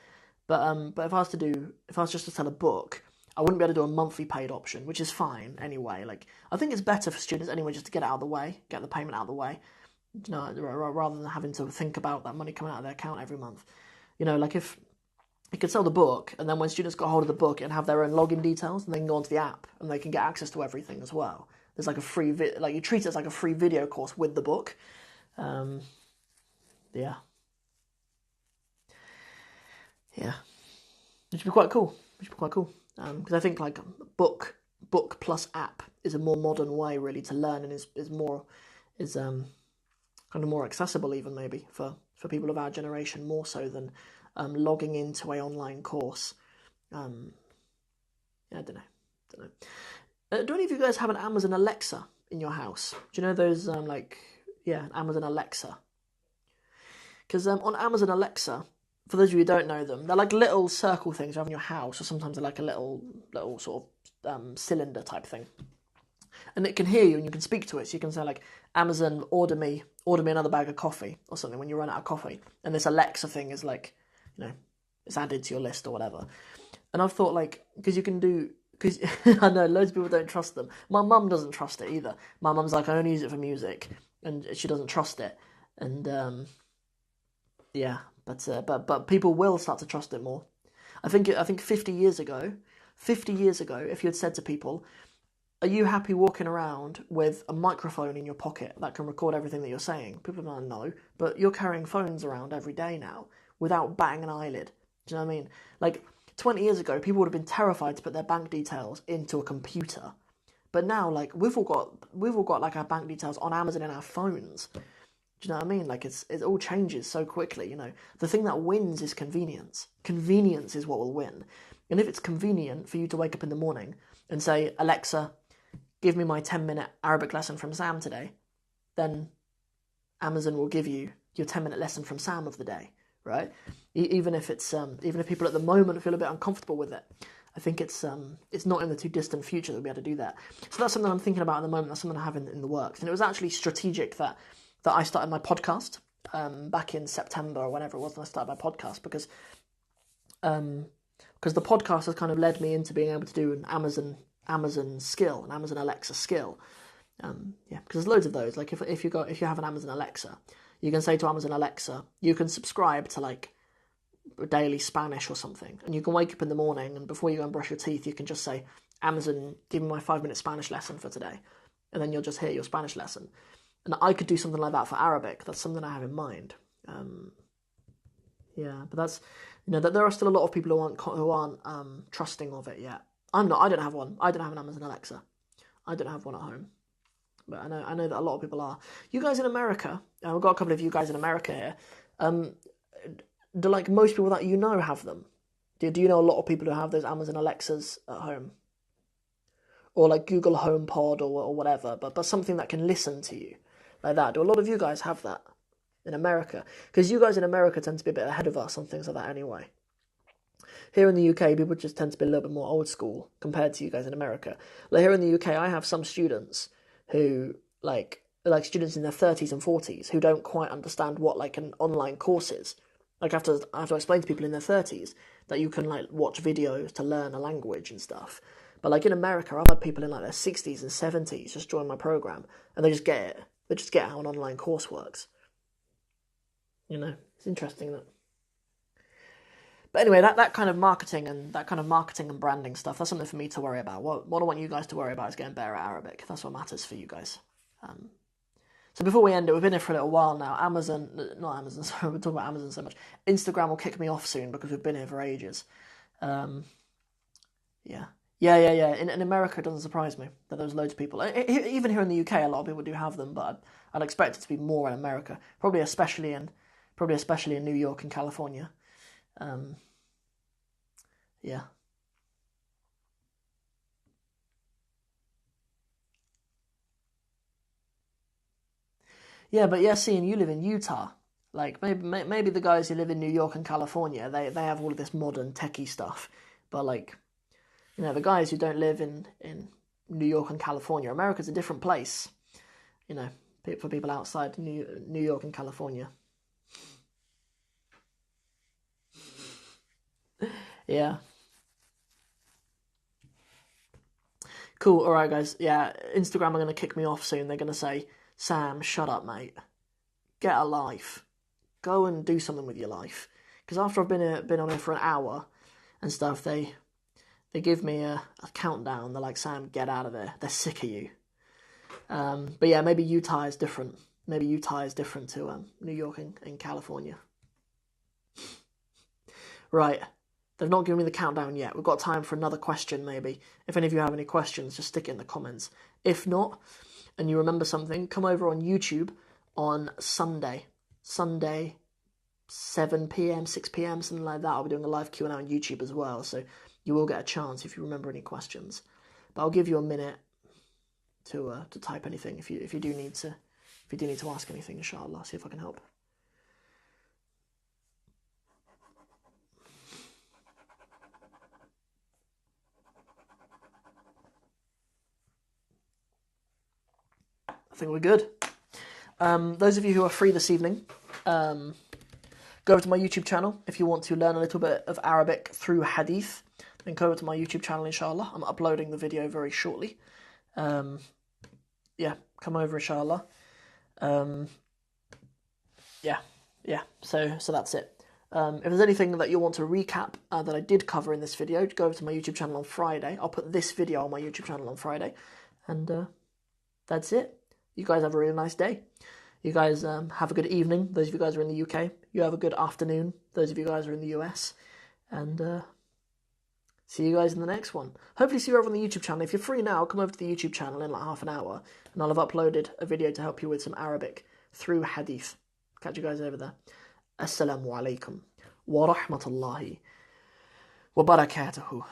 But if I was just to sell a book, I wouldn't be able to do a monthly paid option, which is fine anyway. Like, I think it's better for students anyway, just to get it out of the way, get the payment out of the way, you know, rather than having to think about that money coming out of their account every month. You know, like, if you could sell the book, and then when students got hold of the book and have their own login details, and they can go onto the app and they can get access to everything as well. There's like a free like, you treat it as like a free video course with the book. Yeah, which would be quite cool. Because I think, like, book plus app is a more modern way, really, to learn, and is kind of more accessible, even, maybe for people of our generation, more so than logging into a online course. Yeah, I don't know. Do any of you guys have an Amazon Alexa in your house? Do you know those, Amazon Alexa? Because on Amazon Alexa, for those of you who don't know them, they're like little circle things you have in your house, or sometimes they're like a little sort of cylinder type thing. And it can hear you, and you can speak to it. So you can say, like, Amazon, order me another bag of coffee, or something, when you run out of coffee. And this Alexa thing is, like, you know, it's added to your list or whatever. And I've thought, like, because I know loads of people don't trust them. My mum doesn't trust it either. My mum's like, I only use it for music, and she doesn't trust it. And yeah, but people will start to trust it more. I think 50 years ago, if you had said to people, are you happy walking around with a microphone in your pocket that can record everything that you're saying? People are like, no, but you're carrying phones around every day now without batting an eyelid. Do you know what I mean? Like, 20 years ago, people would have been terrified to put their bank details into a computer. But now, like, we've all got like, our bank details on Amazon in our phones. Do you know what I mean? Like, it all changes so quickly, you know. The thing that wins is convenience. Convenience is what will win. And if it's convenient for you to wake up in the morning and say, Alexa, give me my 10-minute Arabic lesson from Sam today, then Amazon will give you your 10-minute lesson from Sam of the day, right? Even if people at the moment feel a bit uncomfortable with it, I think it's not in the too distant future that we'll be able to do that. So that's something I'm thinking about at the moment. That's something I have in the works. And it was actually strategic that I started my podcast back in September or whenever it was when I started my podcast, because the podcast has kind of led me into being able to do an Amazon skill, an Amazon Alexa skill. Because there's loads of those. Like, if you have an Amazon Alexa, you can say to Amazon Alexa, you can subscribe to, like, daily Spanish or something, and you can wake up in the morning, and before you go and brush your teeth, you can just say, Amazon, give me my 5-minute Spanish lesson for today, and then you'll just hear your Spanish lesson. And I could do something like that for Arabic. That's something I have in mind. But that's, you know, that there are still a lot of people who aren't trusting of it yet. I'm not. I don't have one. I don't have an Amazon Alexa. I don't have one at home. But I know that a lot of people are. You guys in America, we've got a couple of you guys in America here. Do, like, most people that you know have them? Do you know a lot of people who have those Amazon Alexas at home? Or, like, Google HomePod or whatever, but something that can listen to you, like that. Do a lot of you guys have that in America? Because you guys in America tend to be a bit ahead of us on things like that anyway. Here in the UK, people just tend to be a little bit more old school compared to you guys in America. Like, here in the UK, I have some students who, like students in their 30s and 40s, who don't quite understand what, like, an online course is. Like, I have to explain to people in their 30s that you can, like, watch videos to learn a language and stuff. But, like, in America, I've had people in, like, their 60s and 70s just join my program, and they just get it. They just get how an online course works. You know, it's interesting that. But anyway, that kind of marketing and branding stuff, that's something for me to worry about. What I want you guys to worry about is getting better at Arabic. That's what matters for you guys. So before we end it, we've been here for a little while now. Not Amazon, sorry, we're talking about Amazon so much. Instagram will kick me off soon because we've been here for ages. Yeah. In America, it doesn't surprise me that there's loads of people. Even here in the UK, a lot of people do have them, but I'd expect it to be more in America. Probably especially in New York and California. Yeah. Yeah, but yeah, seeing you live in Utah, like maybe the guys who live in New York and California, they have all of this modern techie stuff, but like, you know, the guys who don't live in New York and California, America's a different place, you know, for people outside New York and California. Yeah. Cool. All right, guys. Yeah, Instagram are gonna kick me off soon. They're gonna say, "Sam, shut up, mate. Get a life. Go and do something with your life." Because after I've been on it for an hour and stuff, they give me a countdown. They're like, "Sam, get out of there." They're sick of you. But yeah, maybe Utah is different. Maybe Utah is different to New York and California. Right. They've not given me the countdown yet. We've got time for another question, maybe. If any of you have any questions, just stick it in the comments. If not, and you remember something, come over on YouTube on Sunday. Sunday, 7 p.m., 6 p.m., something like that. I'll be doing a live Q&A on YouTube as well, so you will get a chance if you remember any questions. But I'll give you a minute to type anything if you do need to ask anything, inshallah. See if I can help. I think we're good. Those of you who are free this evening, go over to my YouTube channel if you want to learn a little bit of Arabic through hadith. Then go over to my YouTube channel, inshallah. I'm uploading the video very shortly. Yeah, come over, inshallah. Yeah. So that's it. If there's anything that you want to recap that I did cover in this video, go over to my YouTube channel on Friday. I'll put this video on my YouTube channel on Friday. And that's it. You guys have a really nice day. You guys have a good evening. Those of you guys who are in the UK. You have a good afternoon. Those of you guys who are in the US. And see you guys in the next one. Hopefully see you over on the YouTube channel. If you're free now, come over to the YouTube channel in like half an hour. And I'll have uploaded a video to help you with some Arabic through hadith. Catch you guys over there. Assalamu alaikum wa rahmatullahi wa barakatuhu.